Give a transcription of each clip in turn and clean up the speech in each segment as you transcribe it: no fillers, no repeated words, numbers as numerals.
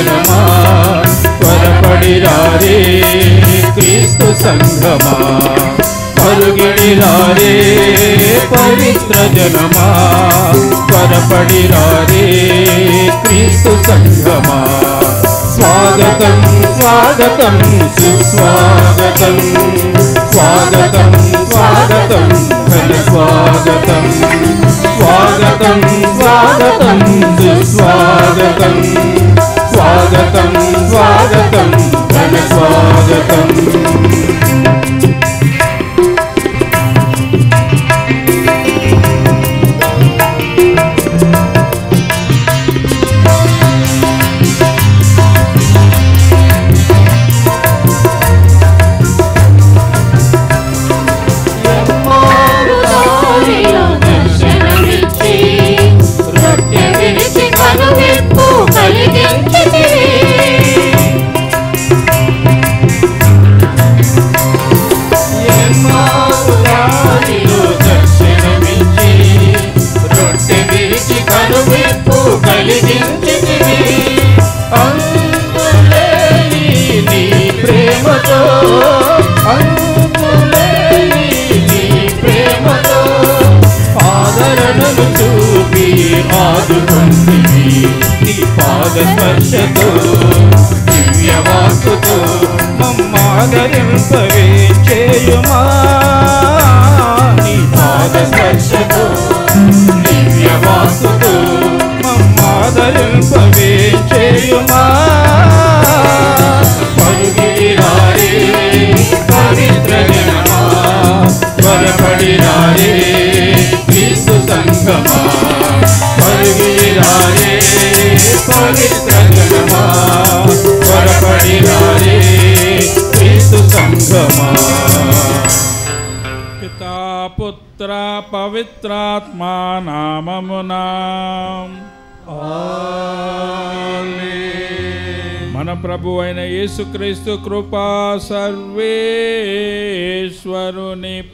జనమా త్వరపడిరారే క్రీస్తు సంఘమా పరుగిడిరారే పవిత్ర జనమా త్వరపడిరారే క్రీస్తు సంఘమా స్వాగతం స్వాగతం సుస్వాగతం స్వాగతం స్వాగతం ఘన స్వాగతం స్వాగతం స్వాగతం సుస్వాగతం స్వాగతం స్వాగతం ఘన స్వాగతం పాదస్పర్శతో దివ్యవాక్కుతో మమ్మాదరింపవే చేయుమా నీ పాదస్పర్శతో దివ్యవాక్కుతో మమ్మాదరింపవే చేయుమా పరుగిరారే పవిత్ర జనమా త్వరపడిరారే క్రీస్తు సంఘమా పరుగిరారే పవిత్ర జనమా త్వరపడిరారే క్రీస్తు సంఘమా పితా పుత్ర పవిత్రాత్మా నామమునా మన ప్రభు అయిన యేసుక్రీస్తు కృపా సర్వేశ్వరుని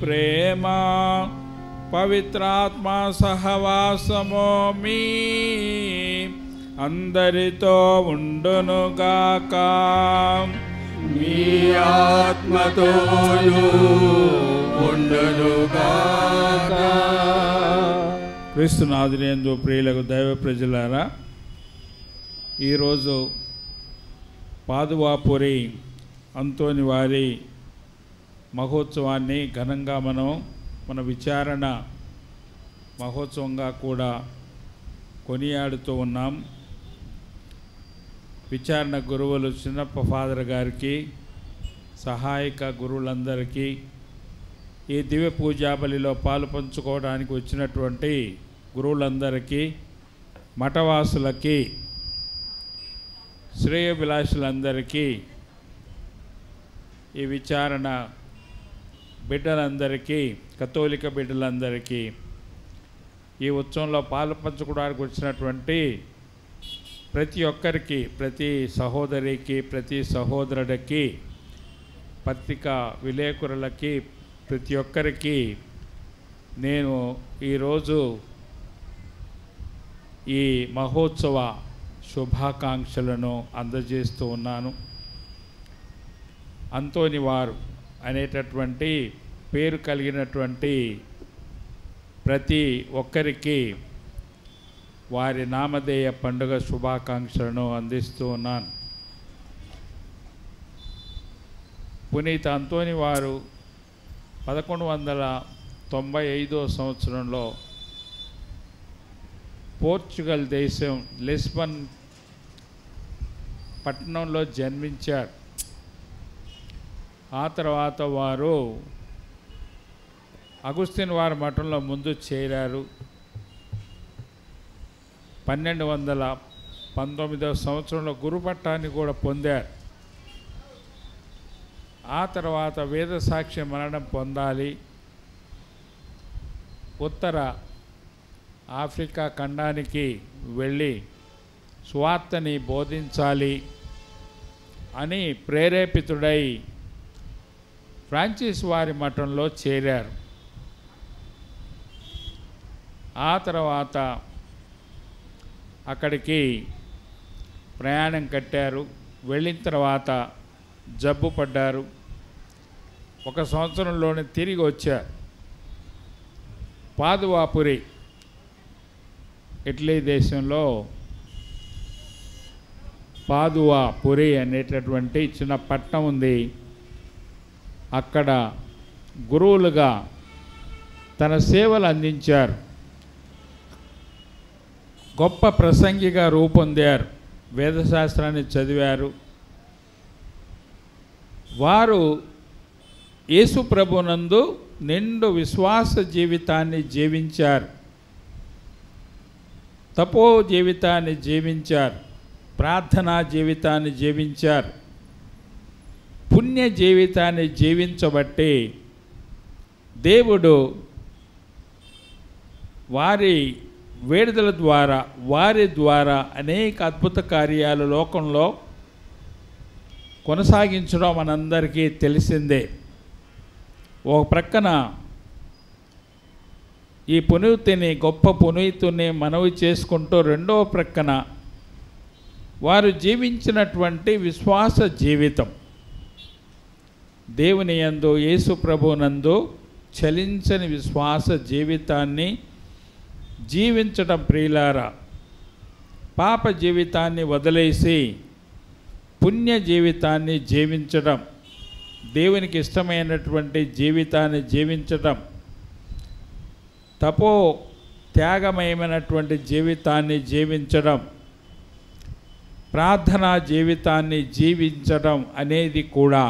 ప్రేమ పవిత్రాత్మ సహవాసము మీ అందరితో ఉండునుగాక మీ ఆత్మతోను ఉండునుగాక. క్రీస్తునాథునియందు ప్రియులకు దైవ ప్రజలారా, ఈరోజు పాదువాపురి అంతోని వారి మహోత్సవాన్ని ఘనంగా మన విచారణ మహోత్సవంగా కూడా కొనియాడుతూ ఉన్నాం. విచారణ గురువులు చిన్నప్ప ఫాదర్ గారికి, సహాయక గురువులందరికీ, ఈ దివ్య పూజాబలిలో పాలు పంచుకోవడానికి వచ్చినటువంటి గురువులందరికీ, మఠవాసులకి, శ్రేయోభిలాషులందరికీ, ఈ విచారణ బిడ్డలందరికీ, కథోలిక బిడ్డలందరికీ, ఈ ఉత్సవంలో పాలు పంచుకోవడానికి వచ్చినటువంటి ప్రతి ఒక్కరికి, ప్రతి సహోదరికి, ప్రతి సహోదరుడికి, పత్రికా విలేకరులకి, ప్రతి ఒక్కరికి నేను ఈరోజు ఈ మహోత్సవ శుభాకాంక్షలను అందజేస్తూ ఉన్నాను. అంతోని వారు అనేటటువంటి పేరు కలిగినటువంటి ప్రతి ఒక్కరికి వారి నామధేయ పండుగ శుభాకాంక్షలను అందిస్తూ ఉన్నాను. పునీత అంతోని వారు 1195 సంవత్సరంలో పోర్చుగల్ దేశం లిస్బన్ పట్టణంలో జన్మించారు. ఆ తర్వాత వారు అగుస్తిన్ వారి మఠంలో ముందు చేరారు. 1219 సంవత్సరంలో గురుపట్టాన్ని కూడా పొందారు. ఆ తర్వాత వేద సాక్ష్య మరణం పొందాలి, ఉత్తర ఆఫ్రికా ఖండానికి వెళ్ళి సువార్తని బోధించాలి అని ప్రేరేపితుడై ఫ్రాన్సిస్ వారి మఠంలో చేరారు. ఆ తర్వాత అక్కడికి ప్రయాణం కట్టారు. వెళ్ళిన తర్వాత జబ్బు పడ్డారు. 1 సంవత్సరంలోనే తిరిగి వచ్చారు. పాదువాపురి ఇటలీ దేశంలో పాదువాపురి అనేటటువంటి చిన్న పట్టణం ఉంది. అక్కడ గురువులుగా తన సేవలు అందించారు. గొప్ప ప్రసంగిగా రూపొందారు. వేదశాస్త్రాన్ని చదివారు. వారు యేసు ప్రభునందు నిండు విశ్వాస జీవితాన్ని జీవించారు. తపో జీవితాన్ని జీవించారు. ప్రార్థనా జీవితాన్ని జీవించారు. పుణ్య జీవితాన్ని జీవించబట్టి దేవుడు వారి వేడుదల ద్వారా వారి ద్వారా అనేక అద్భుత కార్యాలు లోకంలో కొనసాగించడం మనందరికీ తెలిసిందే. ఒక ప్రక్కన ఈ పునీతిని గొప్ప పునీతుని మనవి చేసుకుంటూ రెండవ ప్రక్కన వారు జీవించినటువంటి విశ్వాస జీవితం దేవుని యందు యేసు ప్రభువునందు చలించని విశ్వాస జీవితాన్ని జీవించడం ప్రియులారా. పాప జీవితాన్ని వదిలేసి పుణ్య జీవితాన్ని జీవించడం, దేవునికి ఇష్టమైనటువంటి జీవితాన్ని జీవించడం, తపో త్యాగమయమైనటువంటి జీవితాన్ని జీవించడం, ప్రార్థనా జీవితాన్ని జీవించడం అనేది కూడా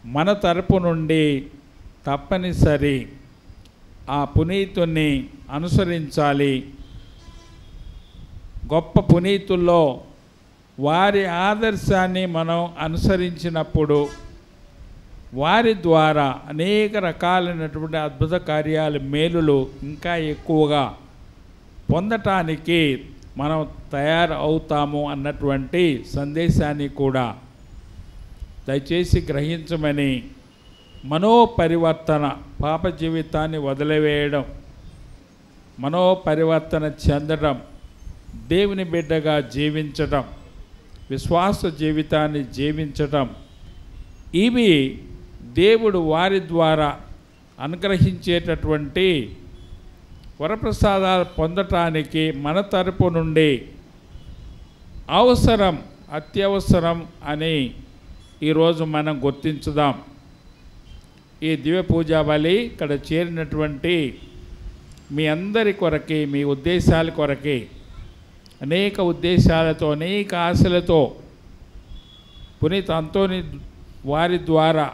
మన తరపు నుండి తప్పనిసరి. ఆ పునీతుని అనుసరించాలి. గొప్ప పునీతుల్లో వారి ఆదర్శాన్ని మనం అనుసరించినప్పుడు వారి ద్వారా అనేక రకాలైనటువంటి అద్భుత కార్యాలు మేలులు ఇంకా ఎక్కువగా పొందటానికి మనం తయారు అవుతాము అన్నటువంటి సందేశాన్ని కూడా దయచేసి గ్రహించమని, మనోపరివర్తన, పాప జీవితాన్ని వదిలివేయడం, మనోపరివర్తన చెందడం, దేవుని బిడ్డగా జీవించడం, విశ్వాస జీవితాన్ని జీవించడం, ఇవి దేవుడు వారి ద్వారా అనుగ్రహించేటటువంటి వరప్రసాదాలు పొందటానికి మన తరపు నుండి అవసరం, అత్యవసరం అని ఈరోజు మనం గుర్తించుదాం. ఈ దివ్య పూజా బలి ఇక్కడ చేరినటువంటి మీ అందరి కొరకి, మీ ఉద్దేశాల కొరకి, అనేక ఉద్దేశాలతో అనేక ఆశలతో పునీత అంతోని వారి ద్వారా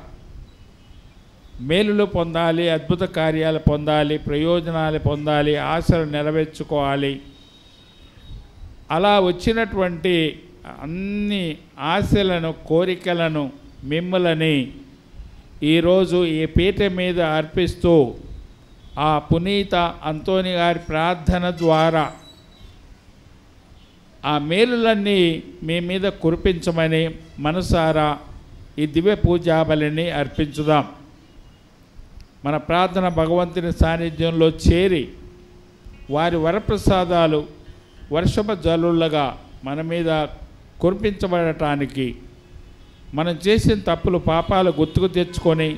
మేలులు పొందాలి, అద్భుత కార్యాలు పొందాలి, ప్రయోజనాలు పొందాలి, ఆశలు నెరవేర్చుకోవాలి. అలా వచ్చినటువంటి అన్ని ఆశలను, కోరికలను మిమ్మల్ని ఈరోజు ఈ పీఠ మీద అర్పిస్తూ ఆ పునీత అంతోని గారి ప్రార్థన ద్వారా ఆ మేలులన్నీ మీ మీద కురిపించమని మనసారా ఈ దివ్య పూజా బలిని అర్పించుదాం. మన ప్రార్థన భగవంతుని సాన్నిధ్యంలో చేరి వారి వరప్రసాదాలు వర్షపు జల్లులుగా మన మీద కురిపించబడటానికి, మనం చేసిన తప్పులు పాపాలు గుర్తుకు తెచ్చుకొని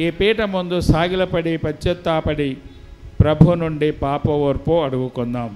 ఈ పీఠ ముందు సాగిలపడి పశ్చాత్తాపడి ప్రభు నుండి పాప ఓర్పు అడుగుకుందాం.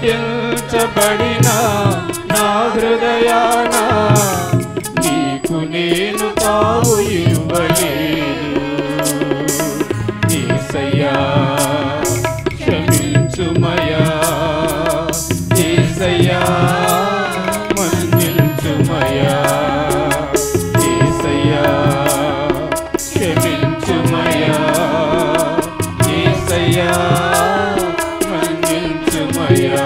సృష్టించబడిన నా హృదయాన నీకు నేను తావు ఇవ్వలేను. యేసయ్యా క్షమించుమయా, యేసయ్యా మన్నించుమయా, యేసయ్యా క్షమించుమయా, యేసయ్యా మన్నించుమయా.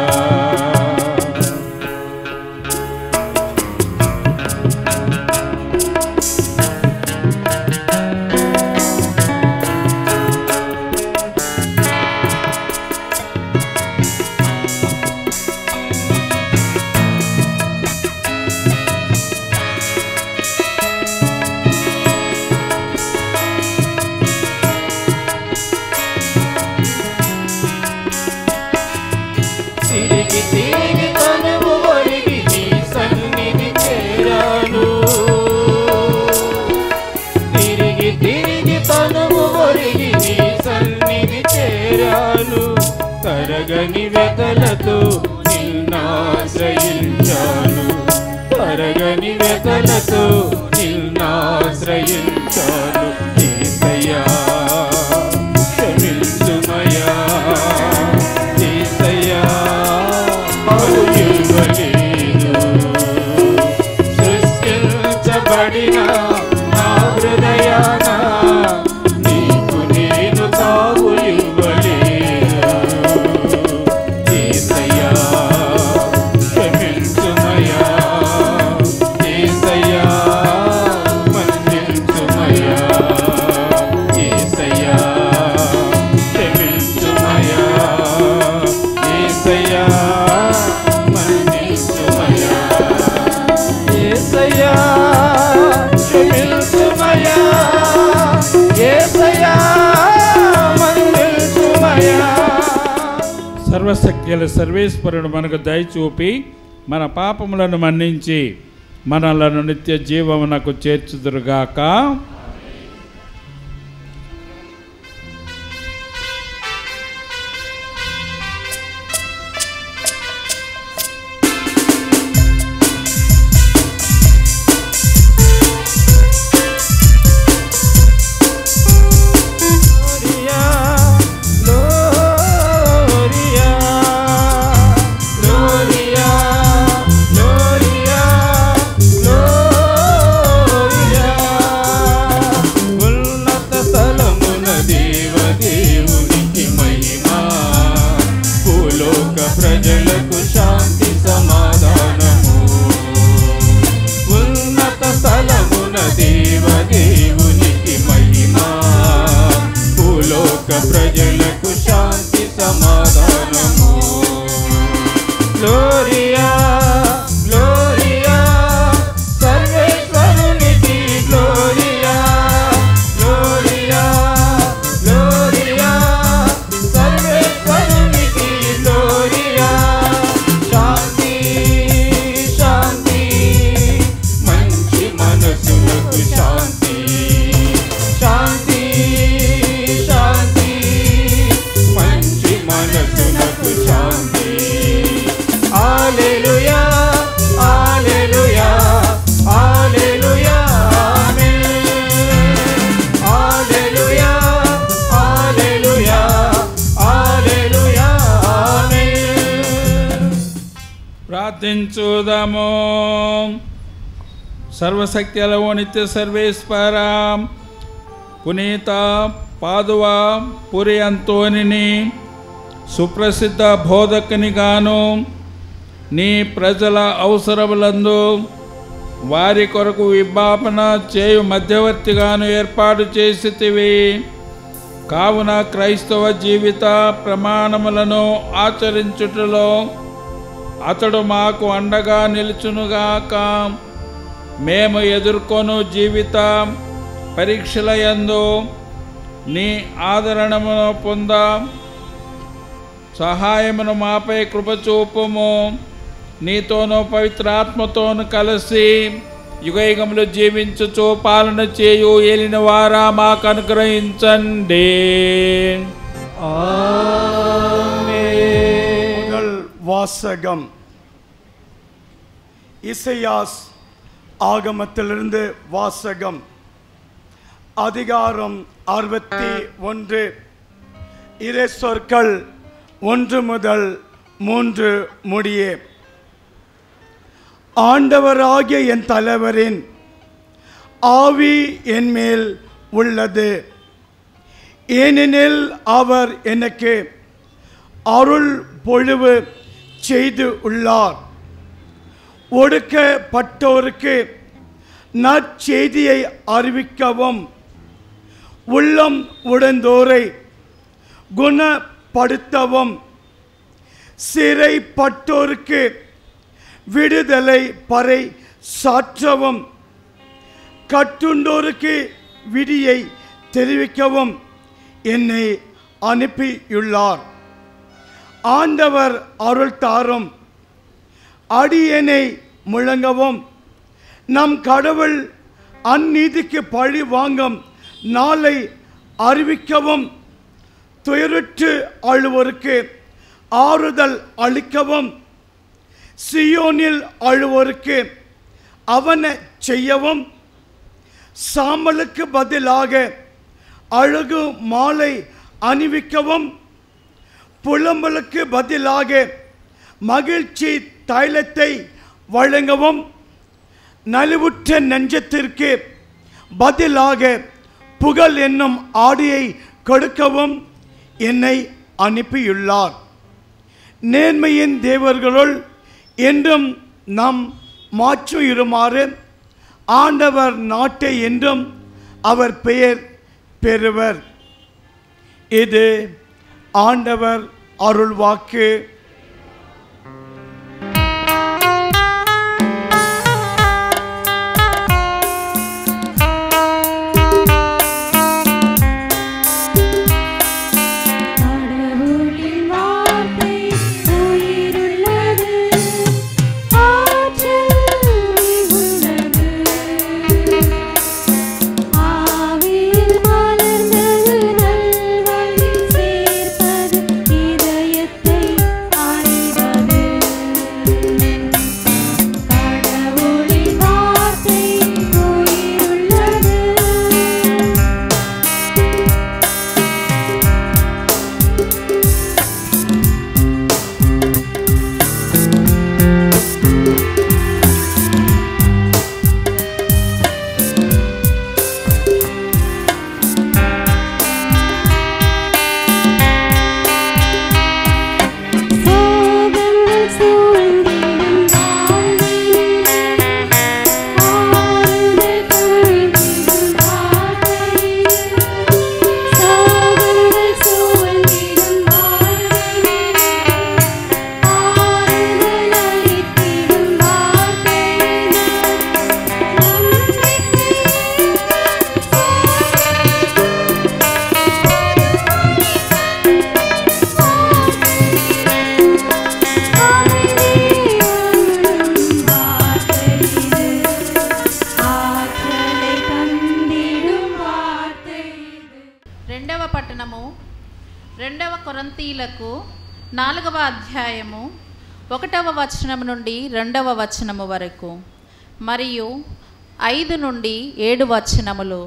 తిరిగి తిరిగి తనువు ఒరిగి నీ సన్నిధి చేరాను, తిరిగి తిరిగి తనువు ఒరిగి నీ సన్నిధి చేరాను. తరగని వెతలతో నిన్నాశ్రయించాను, తరగని వెతలతో నిన్నాశ్రయించాను. యేసయ్యా క్షమించుమయా, యేసయ్యా ఇవ్వలేను. సృష్టించబడిన నా హృదయాన నీకు నేను తావు ఇవ్వలేను. యేసయ్యా క్షమించుమయా, యేసయ్యా మన్నించుమయా, యేసయ్యా క్షమించుమయా, యేసయ్యా మన్నించుమయా, యేసయ్యా క్షమించుమయా, యేసయ్యా మన్నించుమయా. సర్వశక్తుల సర్వేశ్వరుడు మనకు దయ చూపి మన పాపములను మన్నించి మనలను నిత్య జీవమునకు చేర్చుదురుగాక. ప్రజలకు శాంతి సమాధానము, ఉన్నత స్థలమున దేవదేవునికి మహిమా, భూలోక ప్రజలకు శాంతి సమాధానము. గ్లోరియా గ్లోరియా సర్వేశ్వరునికి గ్లోరియా, గ్లోరియా గ్లోరియా సర్వేశ్వరునికి గ్లోరియా. శాంతి శాంతి మంచి మనసులకు శాంతి, శాంతి శాంతి మంచి మనసులకు శాంతి. హల్లెలూయా హల్లెలూయా హల్లెలూయా ఆమేన్. హల్లెలూయా హల్లెలూయా హల్లెలూయా ఆమేన్. ప్రార్థించుదాము. సర్వశక్తుల నిత్య సర్వేశ్వర, పునీత పాదువా పురి అంతోనిని సుప్రసిద్ధ బోధకునిగాను నీ ప్రజల అవసరములందు వారి కొరకు విజ్ఞాపన చేయు మధ్యవర్తిగాను ఏర్పాటు చేసితివి. కావున క్రైస్తవ జీవిత ప్రమాణములను ఆచరించుటలో అతడు మాకు అండగా నిలుచునుగాక. మేము ఎదుర్కొను జీవిత పరీక్షల యందు నీ ఆదరణమును పొంద సహాయమును మాపై కృపచూపుము. నీతోనూ పవిత్రాత్మతోను కలిసి యుగయుగములు జీవించుచు పాలన చేయు ఏలిన వారా మాకు అనుగ్రహించండి. ఆమేన్. வாசகம். இசையாஸ் ஆகமத்திலிருந்து வாசகம். அதிகாரம் 61. இறை சொற்கள் 1 முதல் 3 முடியே. ஆண்டவராகிய என் தலைவரின் ஆவி என் மேல் உள்ளது, ஏனெனில் அவர் எனக்கு அருள் பொழிவு செய்து உள்ளார். ஒடுக்கப்பட்டோருக்கு நற்செய்தியை அறிவிக்கவும், உள்ளம் உடைந்தோரை குணப்படுத்தவும், சிறைப்பட்டோருக்கு விடுதலை பறை சாற்றவும், கட்டுண்டோருக்கு விடியை தெரிவிக்கவும் என்னை அனுப்பியுள்ளார். ஆண்டவர் அருள் தாரும், அடியேனை முழங்கவும், நம் கடவுள் அந்நீதிக்கு பழி வாங்கும் நாளை அறிவிக்கவும், துயருற்று அழுவோருக்கு ஆறுதல் அளிக்கவும், சியோனில் அழுவோருக்கு அவன செய்யவும், சாம்பலுக்கு பதிலாக அழகு மாலை அணிவிக்கவும், புலம்பலுக்கு பதிலாக மகிழ்ச்சி தைலத்தை வழங்கவும், நலிவுற்ற நெஞ்சத்திற்கு பதிலாக புகழ் என்னும் ஆடையை கொடுக்கவும் என்னை அனுப்பியுள்ளார். நேர்மையின் தேவர்களுள் என்றும் நாம் மாற்று இருமாறு ஆண்டவர் நாட்டை என்றும் அவர் பெயர் பெறுவர். இது ஆண்டவர் அருள்வாக்கு. కొరింథీయులకు 4వ అధ్యాయము 1వ వచనం నుండి 2వ వచనము వరకు మరియు 5 నుండి 7 వచనములు.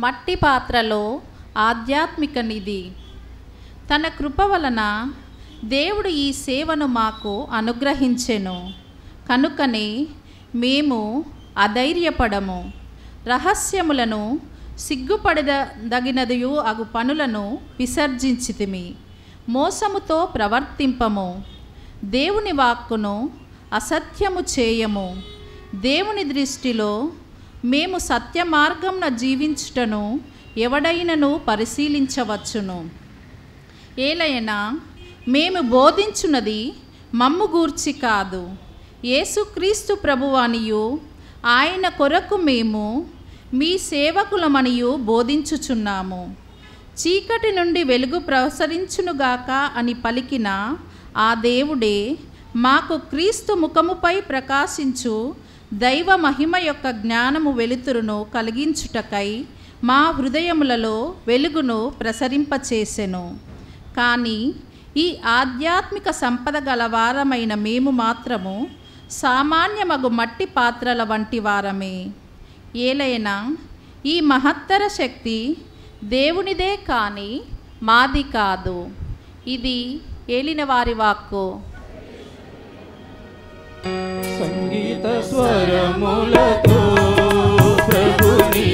మట్టి పాత్రలో ఆధ్యాత్మిక నిధి. తన కృప వలన దేవుడు ఈ సేవను మాకు అనుగ్రహించెను. కనుకనే మేము అధైర్యపడము. రహస్యములను సిగ్గుపడదగినదియు అగు పనులను విసర్జించితిమి. మోసముతో ప్రవర్తింపము. దేవుని వాక్కును అసత్యము చేయము. దేవుని దృష్టిలో మేము సత్య మార్గమున జీవించుటను ఎవడైనను పరిశీలించవచ్చును. ఏలైనా మేము బోధించున్నది మమ్ము గూర్చి కాదు, యేసుక్రీస్తు ప్రభువానియు ఆయన కొరకు మేము మీ సేవకులమనియు బోధించుచున్నాము. చీకటి నుండి వెలుగు ప్రసరించునుగాక అని పలికిన ఆ దేవుడే మాకు క్రీస్తు ముఖముపై ప్రకాశించు దైవ మహిమ యొక్క జ్ఞానము వెలుతురును కలిగించుటకై మా హృదయములలో వెలుగును ప్రసరింపచేసెను. కానీ ఈ ఆధ్యాత్మిక సంపద గలవారమైన మేము మాత్రము సామాన్యమగు మట్టి పాత్రల వంటి వారమే. ఏలైనా ఈ మహత్తర శక్తి దేవునిదే కానీ మాది కాదు. ఇది ఏలిన వారి వాక్కు. సంగీత స్వరములతో ప్రభుని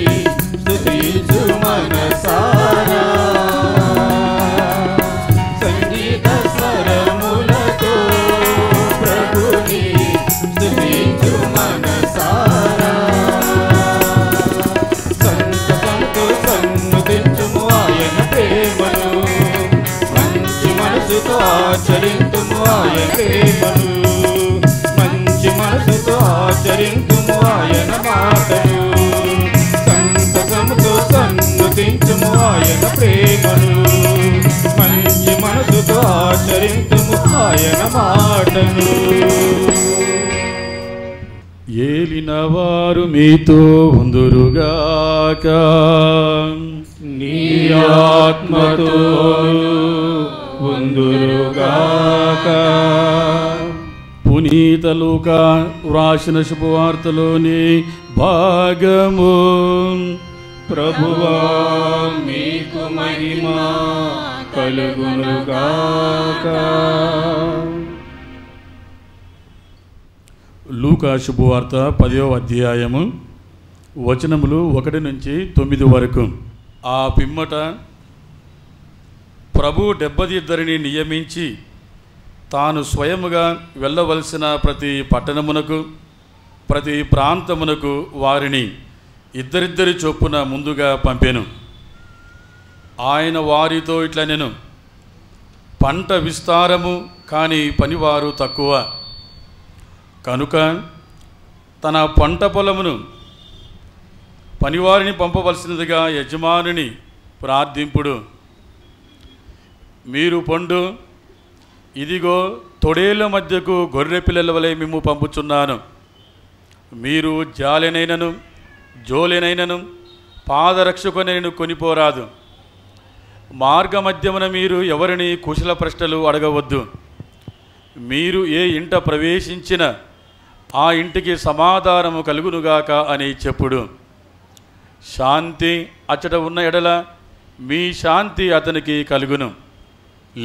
స్తుతించు మనసారా. సంగీత స్వరములతో ప్రభుని స్తుతించు మనసారా. సంతకంతో సన్నుతించుము ఆయన ప్రేమను, మంచి మనసుతో ఆచరింతుము ఆయన ప్రేమను, మనసుతో ఆచరింతుము ఆయన మాటలు. సంతకముతో సన్నుతించుము ఆయన ప్రేమను, మంచి మనసుతో ఆచరింతుము ఆయన మాటలు. ఏలిన వారు మీతో ఉందురుగాక, నీ ఆత్మతో ఉందురుగాక. పునీత లూకా వ్రాసిన శుభవార్తలోని భాగము. ప్రభువా మీకు మహిమ కలుగునుగాక. లూకా శుభవార్త 10వ అధ్యాయము వచనములు 1 నుంచి 9 వరకు. ఆ పిమ్మట ప్రభు 72 నియమించి తాను స్వయముగా వెళ్ళవలసిన ప్రతి పట్టణమునకు ప్రతి ప్రాంతమునకు వారిని ఇద్దరిద్దరి చొప్పున ముందుగా పంపెను. ఆయన వారితో ఇట్లా నేను పంట విస్తారము కానీ పనివారు తక్కువ కనుక తన పంట పొలమును పనివారిని పంపవలసినదిగా యజమానుని ప్రార్థింపుడు. మీరు పండు, ఇదిగో తొడేళ్ల మధ్యకు గొర్రె పిల్లల వలె మేము పంపుచున్నాను. మీరు జాలెనైనను జోలెనైనను పాదరక్షకునైనను కొనిపోరాదు. మార్గ మధ్యమున మీరు ఎవరిని కుశల ప్రశ్నలు అడగవద్దు. మీరు ఏ ఇంట ప్రవేశించిన ఆ ఇంటికి సమాధానము కలుగునుగాక అని చెప్పుడు. శాంతి అచ్చట ఉన్న ఎడల మీ శాంతి అతనికి కలుగును,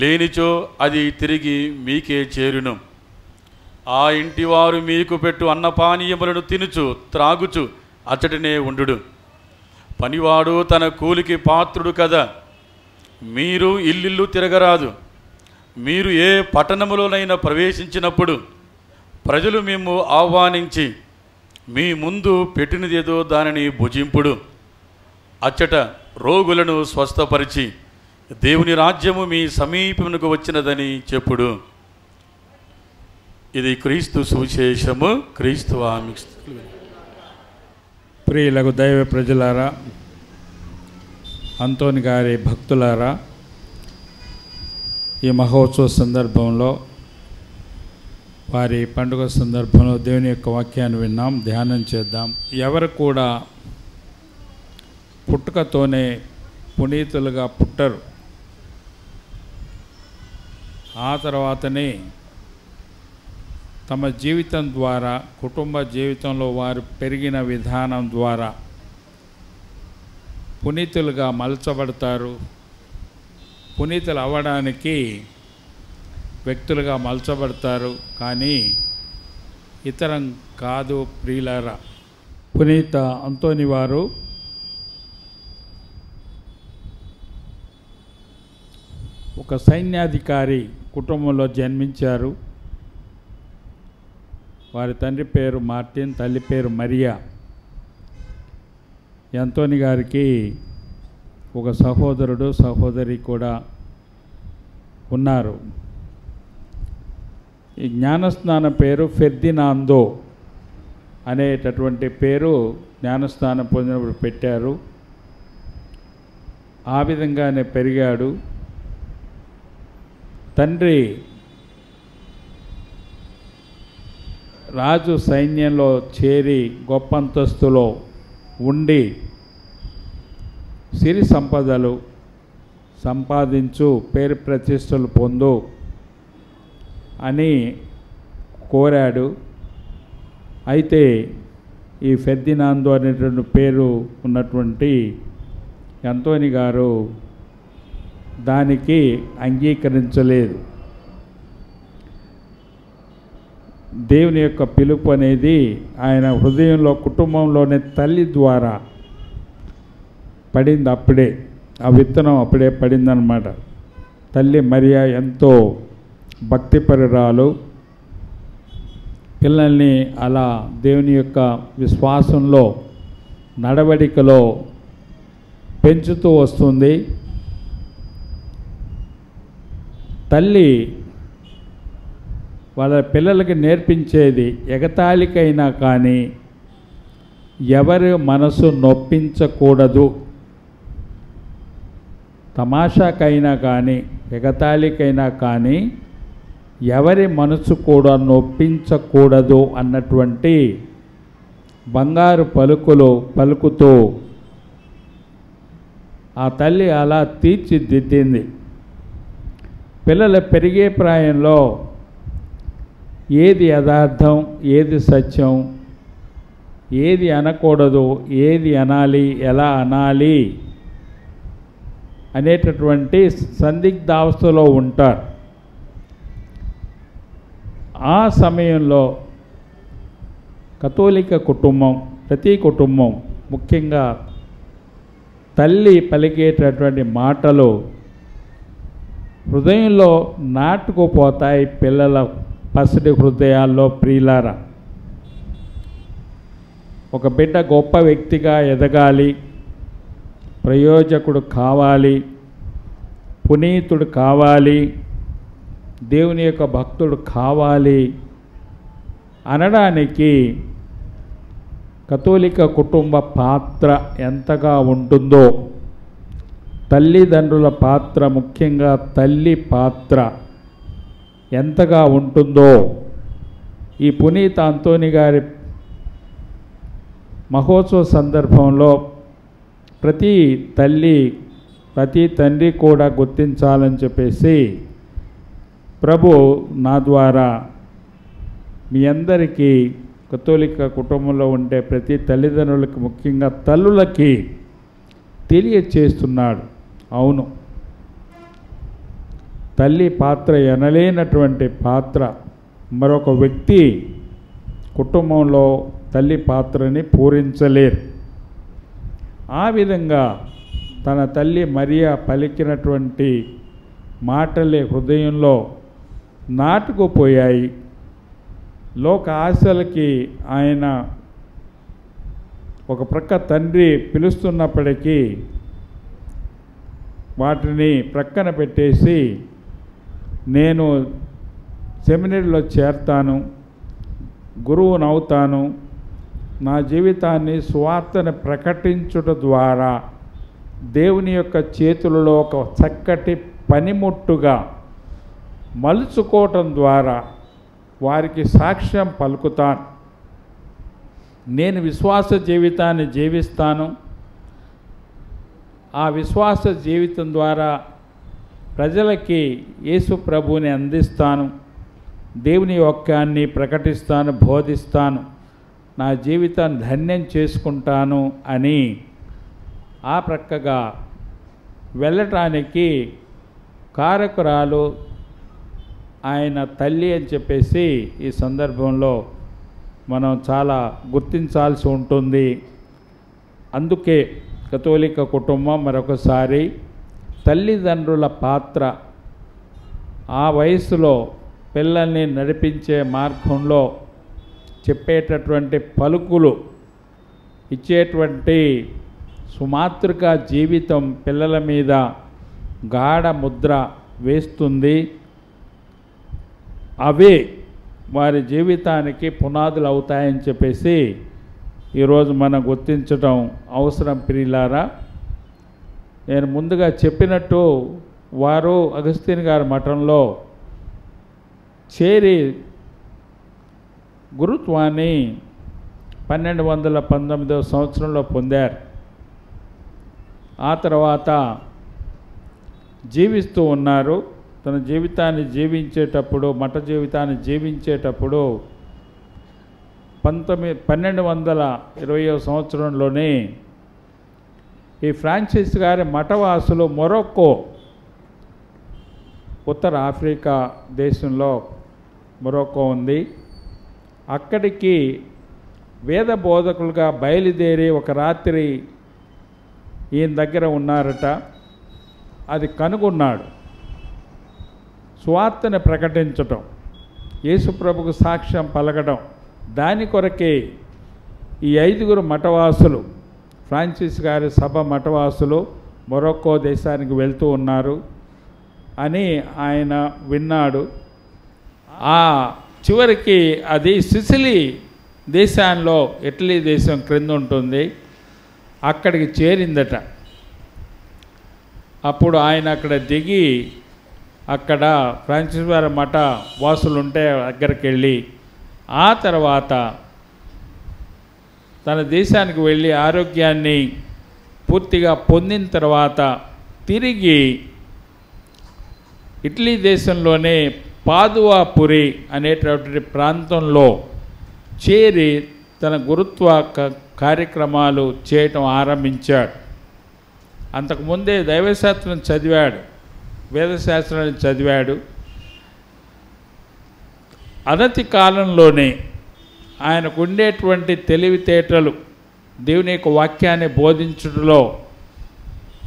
లేనిచో అది తిరిగి మీకే చేరును. ఆ ఇంటి వారు మీకు పెట్టు అన్నపానీయములను తినుచు త్రాగుచు అచ్చటనే ఉండు. పనివాడు తన కూలికి పాత్రుడు కదా. మీరు ఇల్లిల్లు తిరగరాదు. మీరు ఏ పట్టణములోనైనా ప్రవేశించినప్పుడు ప్రజలు మేము ఆహ్వానించి మీ ముందు పెట్టినదేదో దానిని భుజింపుడు. అచ్చట రోగులను స్వస్థపరిచి దేవుని రాజ్యము మీ సమీపమునకు వచ్చినదని చెప్పుడు. ఇది క్రీస్తు సువిశేషము. క్రీస్తు ప్రియులకు దైవ ప్రజలారా, అంతోని గారి భక్తులారా, ఈ మహోత్సవ సందర్భంలో వారి పండుగ సందర్భంలో దేవుని యొక్క వాక్యాన్ని విన్నాం, ధ్యానం చేద్దాం. ఎవరు కూడా పుట్టుకతోనే పునీతులుగా పుట్టరు. ఆ తర్వాతనే తమ జీవితం ద్వారా, కుటుంబ జీవితంలో వారు పెరిగిన విధానం ద్వారా పునీతులుగా మలచబడతారు. పునీతులు అవ్వడానికి వ్యక్తులుగా మలచబడతారు, కానీ ఇతరం కాదు. ప్రియులారా, పునీత అంతోని వారు ఒక సైన్యాధికారి కుటుంబంలో జన్మించారు. వారి తండ్రి పేరు మార్టిన్, తల్లి పేరు మరియా. అంతోని గారికి ఒక సహోదరుడు సహోదరి కూడా ఉన్నారు. ఈ జ్ఞానస్నానం పేరు ఫెర్దినాందో అనేటటువంటి పేరు జ్ఞానస్నానం పొందినప్పుడు పెట్టారు. ఆ విధంగానే పెరిగాడు. తండ్రి రాజు సైన్యంలో చేరి గొప్ప అంతస్తులో ఉండి సిరి సంపదలు సంపాదించు, పేరు ప్రతిష్టలు పొందు అని కోరాడు. అయితే ఈ ఫెర్దినాందో అనేటువంటి పేరు ఉన్నటువంటి అంతోని గారు దానికి అంగీకరించలేదు. దేవుని యొక్క పిలుపు అనేది ఆయన హృదయంలో, కుటుంబంలోనే తల్లి ద్వారా పడింది. అప్పుడే ఆ విత్తనం అప్పుడే పడిందన్నమాట. తల్లి మరియా ఎంతో భక్తిపరురాలు. పిల్లల్ని అలా దేవుని యొక్క విశ్వాసంలో, నడవడికలో పెంచుతూ వస్తుంది. తల్లి వాళ్ళ పిల్లలకి నేర్పించేది, ఎగతాళికైనా కానీ ఎవరి మనసు నొప్పించకూడదు, తమాషాకైనా కానీ ఎగతాళికైనా కానీ ఎవరి మనసు కూడా నొప్పించకూడదు అన్నటువంటి బంగారు పలుకులు పలుకుతూ ఆ తల్లి అలా తీర్చిదిద్దింది. పిల్లలు పెరిగే ప్రాయంలో ఏది యథార్థం, ఏది సత్యం, ఏది అనకూడదు, ఏది అనాలి, ఎలా అనాలి అనేటటువంటి సందిగ్ధావస్థలో ఉంటారు. ఆ సమయంలో కథోలిక కుటుంబం, ప్రతి కుటుంబం, ముఖ్యంగా తల్లి పలికేటటువంటి మాటలు హృదయంలో నాటుకుపోతాయి పిల్లల పసిడి హృదయాల్లో. ప్రియులారా, ఒక బిడ్డ గొప్ప వ్యక్తిగా ఎదగాలి, ప్రయోజకుడు కావాలి, పునీతుడు కావాలి, దేవుని యొక్క భక్తుడు కావాలి అనడానికి కథోలిక కుటుంబ పాత్ర ఎంతగా ఉంటుందో, తల్లిదండ్రుల పాత్ర, ముఖ్యంగా తల్లి పాత్ర ఎంతగా ఉంటుందో ఈ పునీత అంతోని గారి మహోత్సవ సందర్భంలో ప్రతి తల్లి, ప్రతి తండ్రి కూడా గుర్తించాలని చెప్పేసి ప్రభు నా ద్వారా మీ అందరికీ, కథోలిక కుటుంబంలో ఉండే ప్రతి తల్లిదండ్రులకి, ముఖ్యంగా తల్లులకి తెలియచేస్తున్నాడు. అవును, తల్లి పాత్ర ఎనలేనటువంటి పాత్ర మరొక వ్యక్తి కుటుంబంలో తల్లి పాత్రని పూరించలేరు. ఆ విధంగా తన తల్లి మరియా పలికినటువంటి మాటలే హృదయంలో నాటుకుపోయాయి. లోక ఆశలకి ఆయన ఒక ప్రక్క తండ్రి పిలుస్తున్నప్పటికీ వాటిని ప్రక్కన పెట్టేసి నేను సెమినరీలో చేరతాను, గురువునవుతాను, నా జీవితాన్ని సువార్తను ప్రకటించుట ద్వారా దేవుని యొక్క చేతులలో ఒక చక్కటి పనిముట్టుగా మలుచుకోవటం ద్వారా వారికి సాక్ష్యం పలుకుతాను, నేను విశ్వాస జీవితాన్ని జీవిస్తాను, ఆ విశ్వాస జీవితం ద్వారా ప్రజలకి యేసు ప్రభువుని అందిస్తాను, దేవుని వాక్యాన్ని ప్రకటిస్తాను, బోధిస్తాను, నా జీవితాన్ని ధన్యం చేసుకుంటాను అని ఆ ప్రక్కగా వెళ్ళటానికి కారకురాలు ఆయన తల్లి అని చెప్పేసి ఈ సందర్భంలో మనం చాలా గుర్తించాల్సి ఉంటుంది. అందుకే కథోలిక కుటుంబం మరొకసారి తల్లిదండ్రుల పాత్ర, ఆ వయసులో పిల్లల్ని నడిపించే మార్గంలో చెప్పేటటువంటి పలుకులు, ఇచ్చేటువంటి సుమాతృక జీవితం పిల్లల మీద గాఢ ముద్ర వేస్తుంది. అవే వారి జీవితానికి పునాదులు అవుతాయని చెప్పేసి ఈరోజు మనం గుర్తించడం అవసరం. ప్రియులారా, నేను ముందుగా చెప్పినట్టు వారు అగస్తిన్ గారి మఠంలో చేరి గురుత్వాన్ని 1219వ సంవత్సరంలో పొందారు. ఆ తర్వాత జీవిస్తూ ఉన్నారు. తన జీవితాన్ని జీవించేటప్పుడు, మఠ జీవితాన్ని జీవించేటప్పుడు 1220వ సంవత్సరంలోనే ఈ ఫ్రాన్సిస్ గారి మఠవాసులు మొరక్కో, ఉత్తర ఆఫ్రికా దేశంలో మొరక్కో ఉంది, అక్కడికి వేద బోధకులుగా బయలుదేరి ఒక రాత్రి ఈయన దగ్గర ఉన్నారట. అది కనుగొన్నాడు. సువార్తను ప్రకటించటం, యేసుప్రభుకు సాక్ష్యం పలకడం, దాని కొరకే ఈ 5 మఠవాసులు, ఫ్రాన్సిస్ గారి సభ మఠవాసులు మొరక్కో దేశానికి వెళ్తూ ఉన్నారు అని ఆయన విన్నాడు. ఆ చివరికి అది సిసిలీ దేశాల్లో, ఇటలీ దేశం క్రింద ఉంటుంది, అక్కడికి చేరిందట. అప్పుడు ఆయన అక్కడ దిగి, అక్కడ ఫ్రాన్సిస్ గారి మఠ వాసులు ఉంటే దగ్గరికి వెళ్ళి, ఆ తర్వాత తన దేశానికి వెళ్ళి ఆరోగ్యాన్ని పూర్తిగా పొందిన తర్వాత తిరిగి ఇటలీ దేశంలోనే పాదువాపురి అనేటటువంటి ప్రాంతంలో చేరి తన గురుత్వ కార్యక్రమాలు చేయటం ఆరంభించాడు. అంతకుముందే దైవశాస్త్రం చదివాడు, వేదశాస్త్రాన్ని చదివాడు. అనతి కాలంలోనే ఆయనకు ఉండేటువంటి తెలివితేటలు, దేవుని యొక్క వాక్యాన్ని బోధించడంలో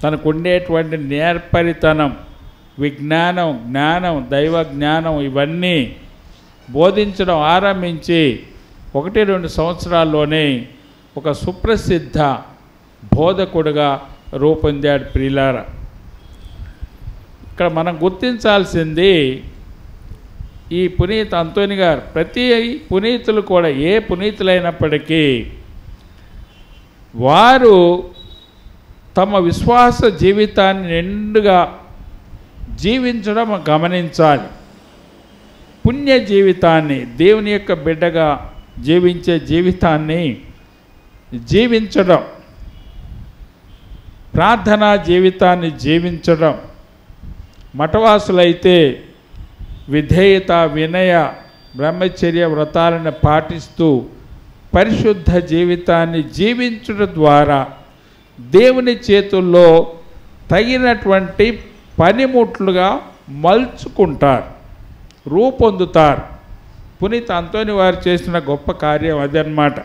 తనకు ఉండేటువంటి నేర్పరితనం, విజ్ఞానం, జ్ఞానం, దైవ జ్ఞానం ఇవన్నీ బోధించడం ఆరంభించి 1-2 సంవత్సరాల్లోనే ఒక సుప్రసిద్ధ బోధకుడుగా రూపొందాడు. ప్రియులారా, ఇక్కడ మనం గుర్తించాల్సింది ఈ పునీత్ అంతోని గారు, ప్రతి పునీతులు కూడా ఏ పునీతులైనప్పటికీ వారు తమ విశ్వాస జీవితాన్ని నిండుగా జీవించడం గమనించాలి. పుణ్య జీవితాన్ని, దేవుని యొక్క బిడ్డగా జీవించే జీవితాన్ని జీవించడం, ప్రార్థనా జీవితాన్ని జీవించడం, మఠవాసులైతే విధేయత, వినయ, బ్రహ్మచర్య వ్రతాలను పాటిస్తూ పరిశుద్ధ జీవితాన్ని జీవించడం ద్వారా దేవుని చేతుల్లో తగినటువంటి పనిముట్లుగా మలుచుకుంటారు, రూపొందుతారు. పునీత్ అంతోని వారు చేసిన గొప్ప కార్యం అదన్నమాట.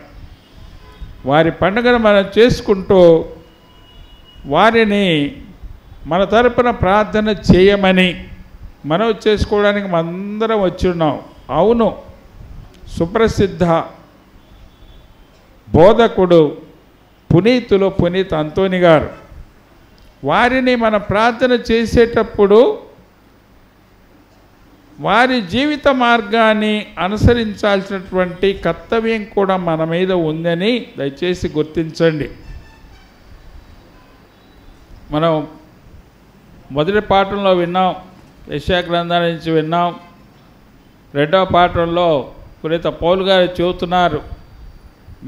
వారి పండుగను మనం చేసుకుంటూ వారిని మన తరపున ప్రార్థన చేయమని మనం చేసుకోవడానికి మనందరం వచ్చి ఉన్నాం. అవును, సుప్రసిద్ధ బోధకుడు పునీతులు పునీత్ అంతోని గారు. వారిని మన ప్రార్థన చేసేటప్పుడు వారి జీవిత మార్గాన్ని అనుసరించాల్సినటువంటి కర్తవ్యం కూడా మన మీద ఉందని దయచేసి గుర్తించండి. మనం మొదటి పాఠంలో విన్నాం, యెషయా గ్రంథాల నుంచి విన్నాం. 2వ పాఠంలో పునీత పౌలు గారు చెబుతున్నారు,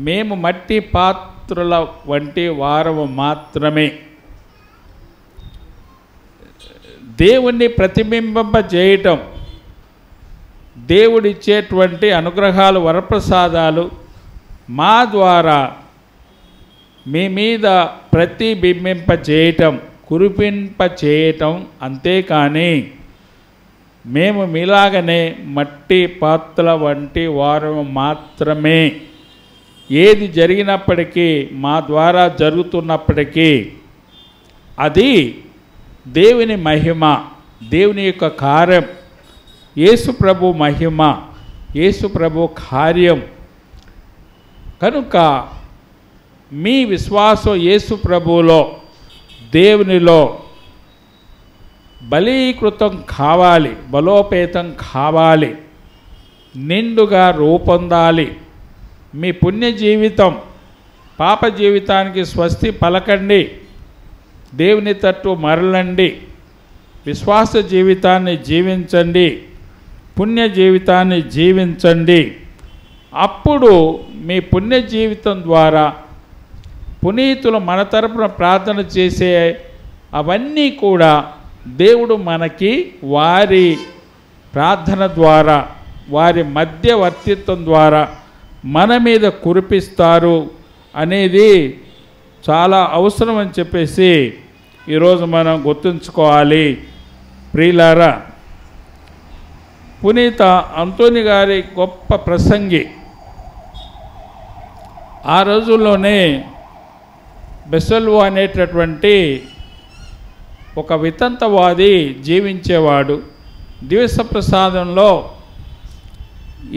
మేము మట్టి పాత్రల వంటి వారము మాత్రమే. దేవుణ్ణి ప్రతిబింబింపజేయటం, దేవుడిచ్చేటువంటి అనుగ్రహాలు, వరప్రసాదాలు మా ద్వారా మీ మీద ప్రతిబింబింపజేయటం, కురిపింపచేయటం, అంతేకాని మేము మీలాగనే మట్టి పాత్రల వంటి వారు మాత్రమే. ఏది జరిగినప్పటికీ, మా ద్వారా జరుగుతున్నప్పటికీ అది దేవుని మహిమ, దేవుని యొక్క కార్యం, యేసు ప్రభు మహిమ, యేసు ప్రభు కార్యం. కనుక మీ విశ్వాసం యేసు ప్రభువులో, దేవునిలో బలీకృతం కావాలి, బలోపేతం కావాలి, నిండుగా రూపొందాలి. మీ పుణ్య జీవితం, పాప జీవితానికి స్వస్తి పలకండి, దేవుని తట్టు మరలండి, విశ్వాస జీవితాన్ని జీవించండి, పుణ్య జీవితాన్ని జీవించండి. అప్పుడు మీ పుణ్య జీవితం ద్వారా పునీతులు మన తరపున ప్రార్థన చేసే అవన్నీ కూడా దేవుడు మనకి వారి ప్రార్థన ద్వారా, వారి మధ్యవర్తిత్వం ద్వారా మన మీద కురిపిస్తారు అనేది చాలా అవసరం అని చెప్పేసి ఈరోజు మనం గుర్తుంచుకోవాలి. ప్రియులారా, పునీత అంతోని గారి గొప్ప ప్రసంగి. ఆ రోజుల్లోనే బెసల్వో అనేటటువంటి ఒక వితంతవాది జీవించేవాడు. దివస ప్రసాదంలో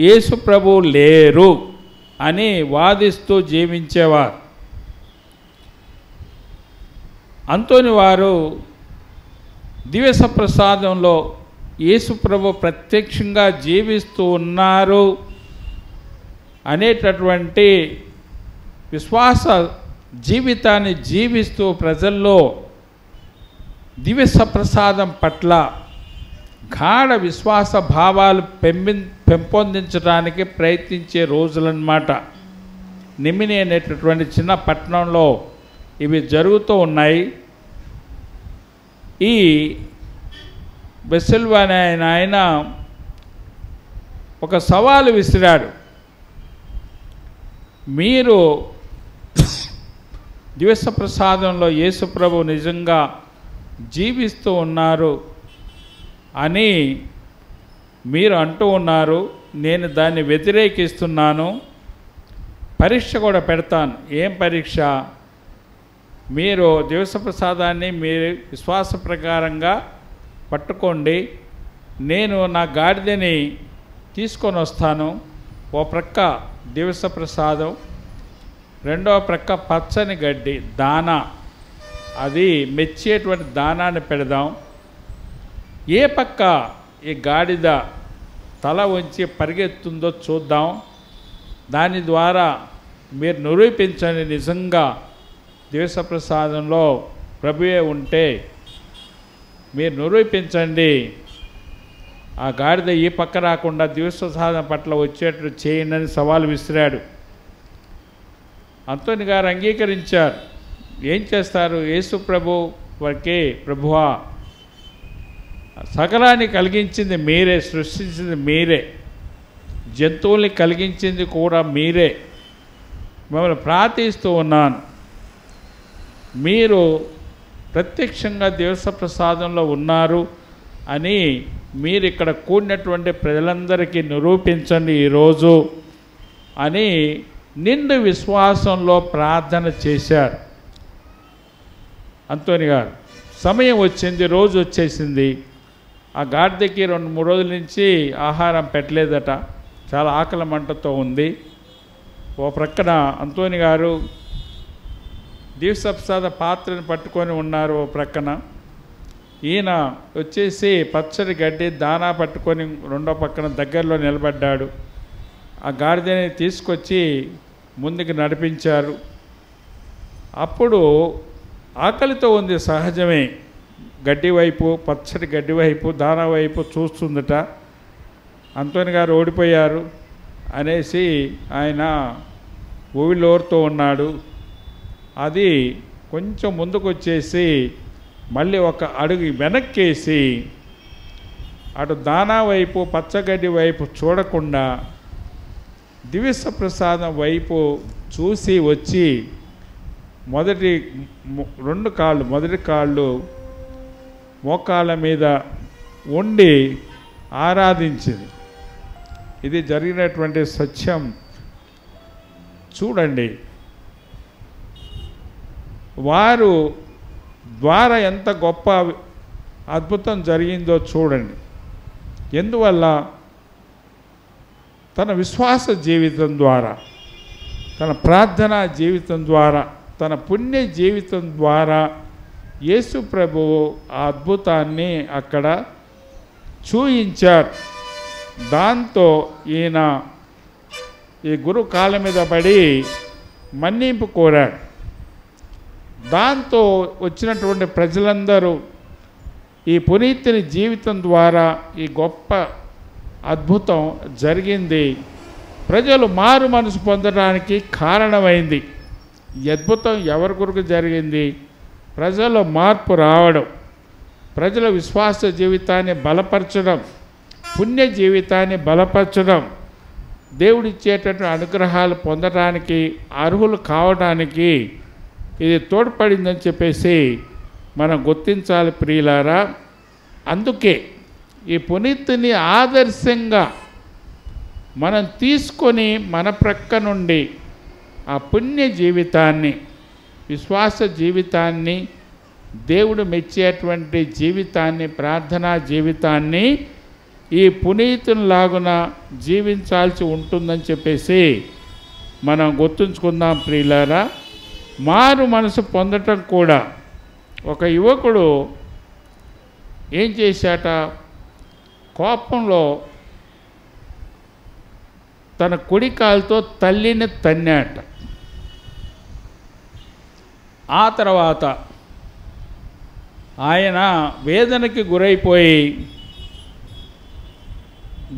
యేసు ప్రభు లేరు అని వాదిస్తూ జీవించేవారు. అంతోని వారు దివస ప్రసాదంలో యేసు ప్రభు ప్రత్యక్షంగా జీవిస్తూ ఉన్నారు అనేటటువంటి విశ్వాస జీవితాన్ని జీవిస్తూ ప్రజల్లో దివస ప్రసాదం పట్ల గాఢ విశ్వాస భావాలు పెంపొందించడానికి ప్రయత్నించే రోజులన్నమాట. నిమిని అనేటటువంటి చిన్న పట్టణంలో ఇవి జరుగుతూ ఉన్నాయి. ఈ బెసల్వో అనే ఆయన ఒక సవాలు విసిరాడు. మీరు దివస ప్రసాదంలో యేసు ప్రభు నిజంగా జీవిస్తూ ఉన్నారు అని మీరు అంటూ ఉన్నారు. నేను దాన్ని వ్యతిరేకిస్తున్నాను. పరీక్ష కూడా పెడతాను. ఏం పరీక్ష? మీరు దివస ప్రసాదాన్ని మీరు విశ్వాస ప్రకారంగా పట్టుకోండి. నేను నా గాడిదని తీసుకొని వస్తాను. ఓ ప్రక్క దివస ప్రసాదం, రెండవ ప్రక్క పచ్చని గడ్డి దానా, అది మెచ్చేటువంటి దానాన్ని పెడదాం. ఏ పక్క ఈ గాడిద తల వంచి పరిగెత్తుందో చూద్దాం. దాని ద్వారా మీరు నిరూపించండి నిజంగా దివస ప్రసాదంలో ప్రభువే ఉంటే మీరు నిరూపించండి. ఆ గాడిద ఈ పక్క రాకుండా దివస ప్రసాదం పట్ల వచ్చేటట్టు చేయండి అని సవాలు విసిరాడు. అంతోని గారు అంగీకరించారు. ఏం చేస్తారు? యేసు ప్రభు వారికి, ప్రభువా సకలాన్ని కలిగించింది మీరే, సృష్టించింది మీరే, జంతువుల్ని కలిగించింది కూడా మీరే, మిమ్మల్ని ప్రార్థిస్తూ ఉన్నాను. మీరు ప్రత్యక్షంగా దివస ప్రసాదంలో ఉన్నారు అని మీరు ఇక్కడ కూడినటువంటి ప్రజలందరికీ నిరూపించండి ఈరోజు అని నిండు విశ్వాసంలో ప్రార్థన చేశారు అంతోని గారు. సమయం వచ్చింది, రోజు వచ్చేసింది. ఆ గాడిదకి 2-3 రోజుల నుంచి ఆహారం పెట్టలేదట. చాలా ఆకలి మంటతో ఉంది. ఓ ప్రక్కన అంతోని గారు దివస ప్రసాద పాత్రను పట్టుకొని ఉన్నారు. ఓ ప్రక్కన ఈయన వచ్చేసి పచ్చడి గడ్డి దానా పట్టుకొని రెండో పక్కన దగ్గరలో నిలబడ్డాడు. ఆ గాడిదని తీసుకొచ్చి ముందుకు నడిపించారు. అప్పుడు ఆకలితో ఉంది, సహజమే. గడ్డి వైపు, పచ్చడి గడ్డి వైపు, దానా వైపు చూస్తుందట. అంతోని గారు ఓడిపోయారు అనేసి ఆయన ఊవిలోరుతూ ఉన్నాడు. అది కొంచెం ముందుకు వచ్చేసి మళ్ళీ ఒక అడుగు వెనక్కేసి అటు దానా వైపు, పచ్చగడ్డి వైపు చూడకుండా దివస ప్రసాదం వైపు చూసి వచ్చి మొదటి కాళ్ళు మోకాళ్ళ మీద ఉండి ఆరాధించింది. ఇది జరిగినటువంటి సత్యం చూడండి. వారు ద్వారా ఎంత గొప్ప అద్భుతం జరిగిందో చూడండి. ఎందువల్ల? తన విశ్వాస జీవితం ద్వారా, తన ప్రార్థనా జీవితం ద్వారా, తన పుణ్య జీవితం ద్వారా యేసు ప్రభువు ఆ అద్భుతాన్ని అక్కడ చూయించారు. దాంతో ఈయన ఈ గురు కాళ్ళ మీద పడి మన్నింపు కోరాడు. దాంతో వచ్చినటువంటి ప్రజలందరూ ఈ పునీతుని జీవితం ద్వారా ఈ గొప్ప అద్భుతం జరిగింది, ప్రజలు మారు మనసు పొందడానికి కారణమైంది. ఈ అద్భుతం ఎవరి కొరకు జరిగింది? ప్రజల్లో మార్పు రావడం, ప్రజల విశ్వాస జీవితాన్ని బలపరచడం, పుణ్య జీవితాన్ని బలపరచడం, దేవుడిచ్చేటటువంటి అనుగ్రహాలు పొందడానికి, అర్హులు కావడానికి ఇది తోడ్పడిందని చెప్పేసి మనం గుర్తించాలి ప్రియులారా. అందుకే ఈ పునీతుని ఆదర్శంగా మనం తీసుకొని మన ప్రక్క నుండి ఆ పుణ్య జీవితాన్ని, విశ్వాస జీవితాన్ని, దేవుడు మెచ్చేటువంటి జీవితాన్ని, ప్రార్థనా జీవితాన్ని ఈ పునీతునిలాగున జీవించాల్సి ఉంటుందని చెప్పేసి మనం గుర్తుంచుకుందాం ప్రియులారా. మారు మనసు పొందటం కూడా ఒక యువకుడు ఏం చేశాట, కోపంలో తన కుడి కాలుతో తల్లిని తన్నాట. ఆ తర్వాత ఆయన వేదనకి గురైపోయి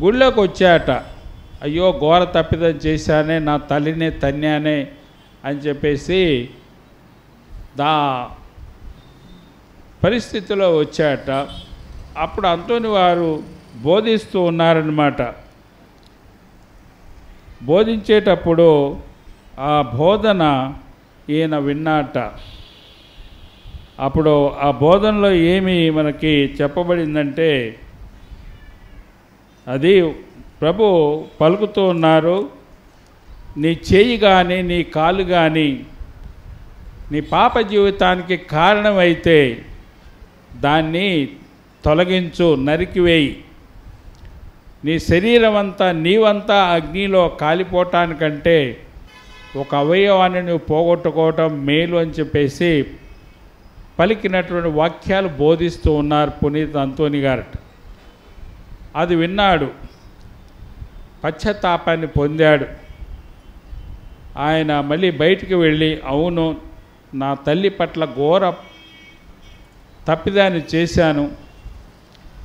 గుళ్ళోకి వచ్చాట. అయ్యో ఘోర తప్పిదం చేశానే, నా తల్లిని తన్నానే అని చెప్పేసి పరిస్థితిలో వచ్చాట. అప్పుడు అంతోని వారు బోధిస్తూ ఉన్నారన్నమాట. బోధించేటప్పుడు ఆ బోధన ఈయన విన్నాట. అప్పుడు ఆ బోధనలో ఏమి మనకి చెప్పబడిందంటే, అది ప్రభు పలుకుతూ ఉన్నారు, నీ చేయి కానీ నీ కాలు కానీ నీ పాప జీవితానికి కారణమైతే దాన్ని తొలగించు, నరికివేయి. నీ శరీరం అంతా నీవంతా అగ్నిలో కాలిపోవటానికంటే ఒక అవయవాన్ని నువ్వు పోగొట్టుకోవటం మేలు అని చెప్పేసి పలికినటువంటి వాక్యాలు బోధిస్తూ ఉన్నారు పునీత్ అంతోని గారట. అది విన్నాడు, పశ్చాత్తాపాన్ని పొందాడు. ఆయన మళ్ళీ బయటికి వెళ్ళి, అవును నా తల్లి పట్ల ఘోర తప్పిదాన్ని చేశాను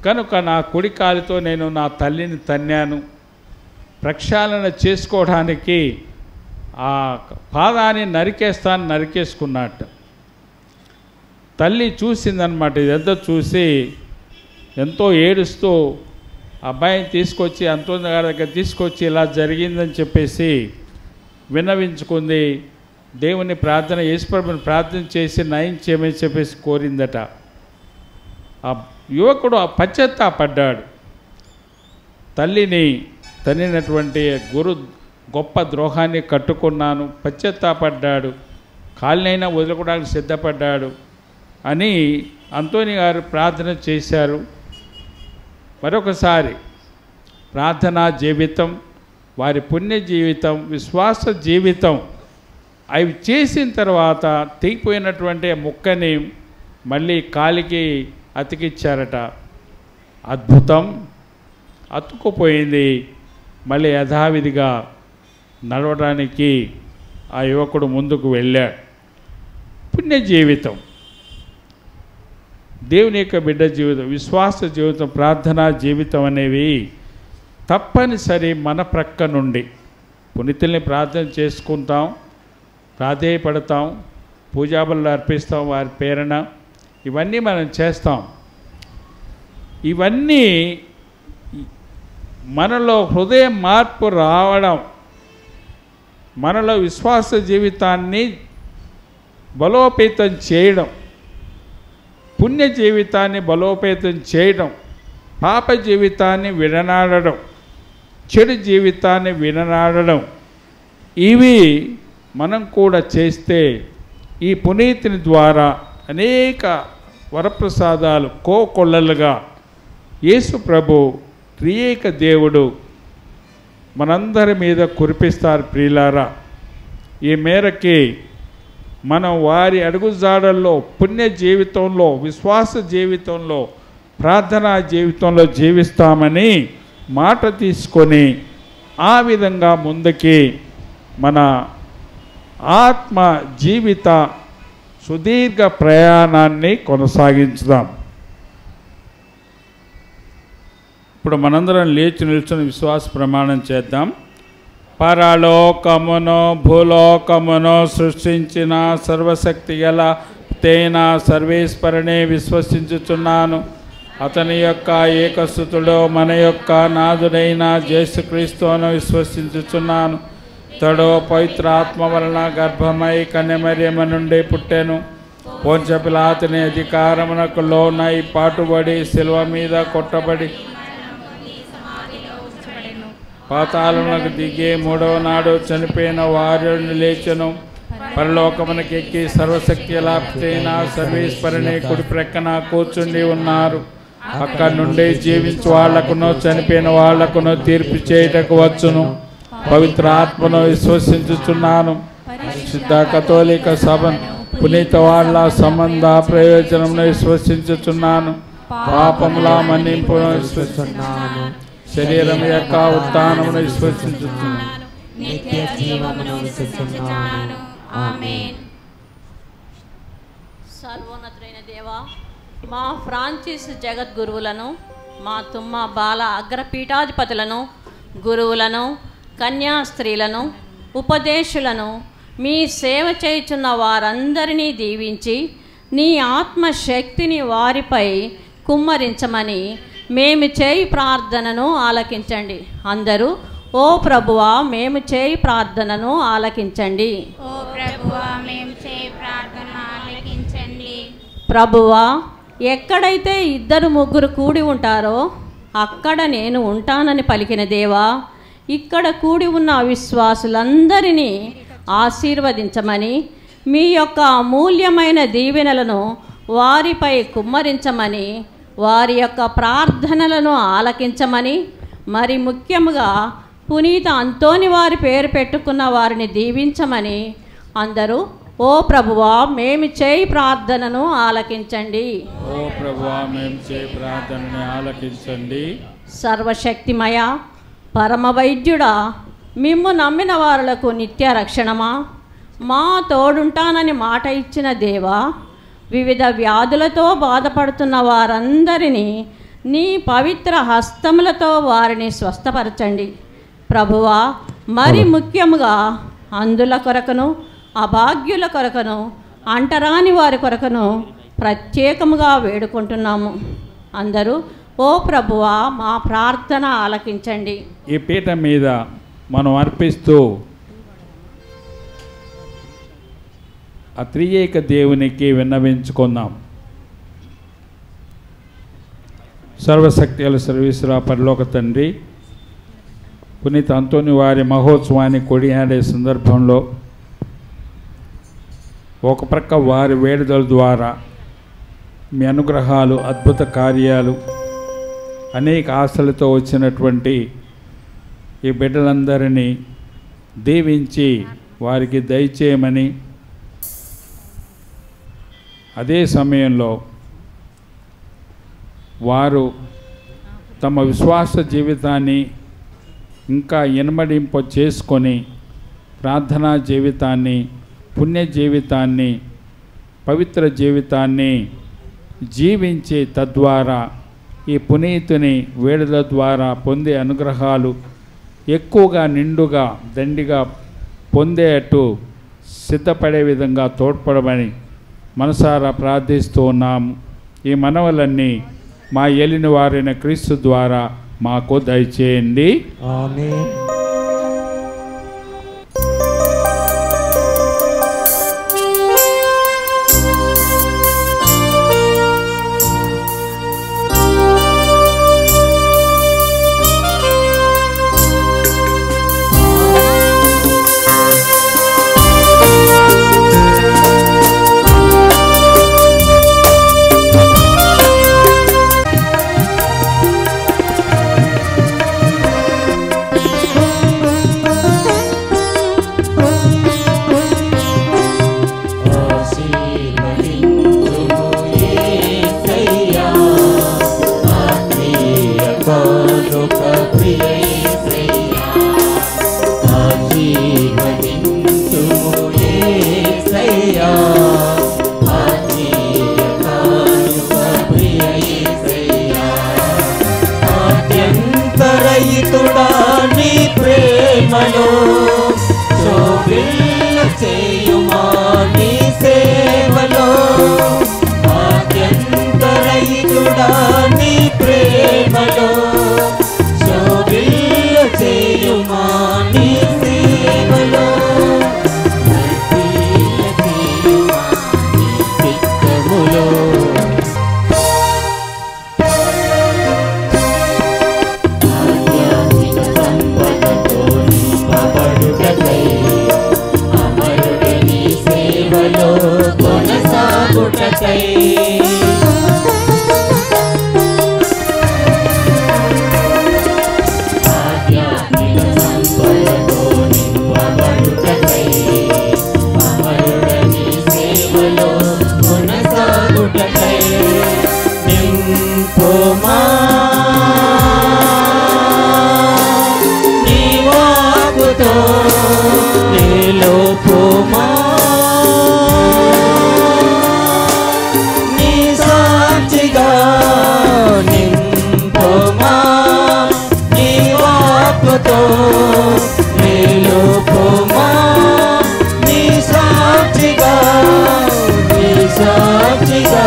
కనుక నా కుడి కాలితో నేను నా తల్లిని తన్నాను, ప్రక్షాళన చేసుకోవడానికి ఆ పాదాన్ని నరికేసుకున్నట్టు. తల్లి చూసిందనమాట. ఇదంతా చూసి ఎంతో ఏడుస్తూ అబ్బాయిని తీసుకొచ్చి అంతోని గారి దగ్గర తీసుకొచ్చి ఇలా జరిగిందని చెప్పేసి విన్నవించుకుంది. దేవుని ప్రార్థన, యేసుప్రభుని ప్రార్థన చేసి నయం చేయమని చెప్పేసి కోరిందట. ఆ యువకుడు పశ్చాత్తాపడ్డాడు. తల్లిని తన్నినటువంటి గొప్ప ద్రోహాన్ని కట్టుకున్నాను, పశ్చాత్తాపడ్డాడు, కాలినైనా వదులుకోవడానికి సిద్ధపడ్డాడు అని అంతోని గారు ప్రార్థన చేశారు. మరొకసారి ప్రార్థనా జీవితం, వారి పుణ్య జీవితం, విశ్వాస జీవితం అవి చేసిన తర్వాత తెగిపోయినటువంటి ముక్కని మళ్ళీ కాలికి అతికిచ్చారట. అద్భుతం, అతుక్కుపోయింది. మళ్ళీ యథావిధిగా నడవడానికి ఆ యువకుడు ముందుకు వెళ్ళాడు. పుణ్య జీవితం, దేవుని యొక్క బిడ్డ జీవితం, విశ్వాస జీవితం, ప్రార్థనా జీవితం అనేవి తప్పనిసరి మన ప్రక్క నుండి. పునీతుల్ని ప్రార్థన చేసుకుంటాం, ప్రాధేయపడతాం, పూజాబలు అర్పిస్తాం వారి పేరున, ఇవన్నీ మనం చేస్తాం. ఇవన్నీ మనలో హృదయ మార్పు రావడం, మనలో విశ్వాస జీవితాన్ని బలోపేతం చేయడం, పుణ్య జీవితాన్ని బలోపేతం చేయడం, పాప జీవితాన్ని విడనాడడం, చెడు జీవితాన్ని విడనాడడం, ఇవి మనం కూడా చేస్తే ఈ పునీతుని ద్వారా అనేక వరప్రసాదాలు కోకొల్లలుగా యేసు ప్రభు త్రియేక దేవుడు మనందరి మీద కురిపిస్తారు ప్రియులారా. ఈ మేరకి మనం వారి అడుగుజాడల్లో పుణ్య జీవితంలో, విశ్వాస జీవితంలో, ప్రార్థనా జీవితంలో జీవిస్తామని మాట తీసుకొని ఆ విధంగా ముందుకి మన ఆత్మ జీవిత సుదీర్ఘ ప్రయాణాన్ని కొనసాగించుదాం. ఇప్పుడు మనందరం లేచి నిల్చుని విశ్వాస ప్రమాణం చేద్దాం. పరలోకమును భూలోకమును సృష్టించిన సర్వశక్తి గల అయిన సర్వేశ్వరనే విశ్వసించుచున్నాను. అతని యొక్క ఏకసుతుడో మన యొక్క నాథుడైన యేసుక్రీస్తును విశ్వసించుచున్నాను. తడో పవిత్రాత్మ వలన గర్భమై కన్యమరియమ నుండి పుట్టెను. పొంత్య పిలాతుని అధికారమునకు లోనై పాటుబడి శిలువ మీద కొట్టబడి పాతాళమునకు దిగి మూడవ నాడు చనిపోయిన వారిని లేచెను. పరలోకమునకు ఎక్కి సర్వశక్తి లాప్తైన సర్వేశ్వరుని కుడి ప్రక్కన కూర్చుండి ఉన్నారు. అక్కడి నుండి జీవించు వాళ్లకును చనిపోయిన వాళ్లకును తీర్పు చేయుటకు వచ్చును. పవిత్ర ఆత్మను విశ్వసించుచున్నాను. శుద్ధ కథోలిక సభను పునీత వాళ్ళ సంబంధ ప్రయోజనమును విశ్వసించుచున్నాను. పాపముల మన్నింపును విశ్వసిస్తున్నాను. శరీరం యొక్క ఉత్థానమును విశ్వసించుచున్నాను. నిత్య జీవమును విశ్వసించుచున్నాను. ఆమేన్. సర్వోన్నతుడైన దేవా, మా ఫ్రాన్సిస్ జగద్గురువులను, మా తుమ్మ బాల అగ్రపీఠాధిపతులను, గురువులను, కన్యాస్త్రీలను, ఉపదేశులను, మీ సేవ చేయుచున్న వారందరినీ దీవించి నీ ఆత్మశక్తిని వారిపై కుమ్మరించమని మేము చేయి ప్రార్థనను ఆలకించండి. అందరూ ఓ ప్రభువా మేము చేయి ప్రార్థనను ఆలకించండి. ఓ ప్రభువా మేము చేయి ప్రార్థన ఆలకించండి. ప్రభువా, ఎక్కడైతే ఇద్దరు ముగ్గురు కూడి ఉంటారో అక్కడ నేను ఉంటానని పలికిన దేవా, ఇక్కడ కూడి ఉన్న అవిశ్వాసులందరినీ ఆశీర్వదించమని, మీ యొక్క అమూల్యమైన దీవెనలను వారిపై కుమ్మరించమని, వారి యొక్క ప్రార్థనలను ఆలకించమని, మరి ముఖ్యంగా పునీత అంతోని వారి పేరు పెట్టుకున్న వారిని దీవించమని అందరూ ఓ ప్రభువా మేము చేయి ప్రార్థనను ఆలకించండి. ఓ ప్రభువా మేము చేయి ప్రార్థనని ఆలకించండి. సర్వశక్తిమయ పరమ వైద్యుడా, మిమ్ము నమ్మిన వారులకు నిత్య రక్షణమా, మా తోడుంటానని మాట ఇచ్చిన దేవా, వివిధ వ్యాధులతో బాధపడుతున్న వారందరినీ నీ పవిత్ర హస్తములతో వారిని స్వస్థపరచండి. ప్రభువా, మరి ముఖ్యముగా అందుల కొరకును, అభాగ్యుల కొరకును, అంటరాని వారి కొరకును ప్రత్యేకముగా వేడుకుంటున్నాము. అందరూ ఓ ప్రభువా మా ప్రార్థన ఆలకించండి. ఈ పీఠం మీద మనం అర్పిస్తూ ఆ త్రియేక దేవునికి విన్నవించుకుందాం. సర్వశక్తుల సర్వేశ్వర పరలోక తండ్రి, పునీత అంతోని వారి మహోత్సవాన్ని కొడియాడే సందర్భంలో ఒక ప్రక్క వారి వేడుదల ద్వారా మీ అనుగ్రహాలు, అద్భుత కార్యాలు, అనేక ఆశలతో వచ్చినటువంటి ఈ బిడ్డలందరినీ దీవించి వారికి దయచేయమని, అదే సమయంలో వారు తమ విశ్వాస జీవితాన్ని ఇంకా ఇనుమడింప చేసుకొని ప్రార్థనా జీవితాన్ని, పుణ్య జీవితాన్ని, పవిత్ర జీవితాన్ని జీవించి తద్వారా ఈ పునీతుని వేడుల ద్వారా పొందే అనుగ్రహాలు ఎక్కువగా నిండుగా దండిగా పొందేట్టు సిద్ధపడే విధంగా తోడ్పడమని మనసారా ప్రార్థిస్తూ ఉన్నాము. ఈ మనవలన్నీ మా ఏలిన వారైన క్రీస్తు ద్వారా మాకు దయచేయండి. ఆమేన్. వాక్కుతో నిలుపుమా నీ సాక్షిగా నింపుమా నీ వాక్కుతో నిలుపుమా నీ సాక్షిగా నిస్వార్థిగా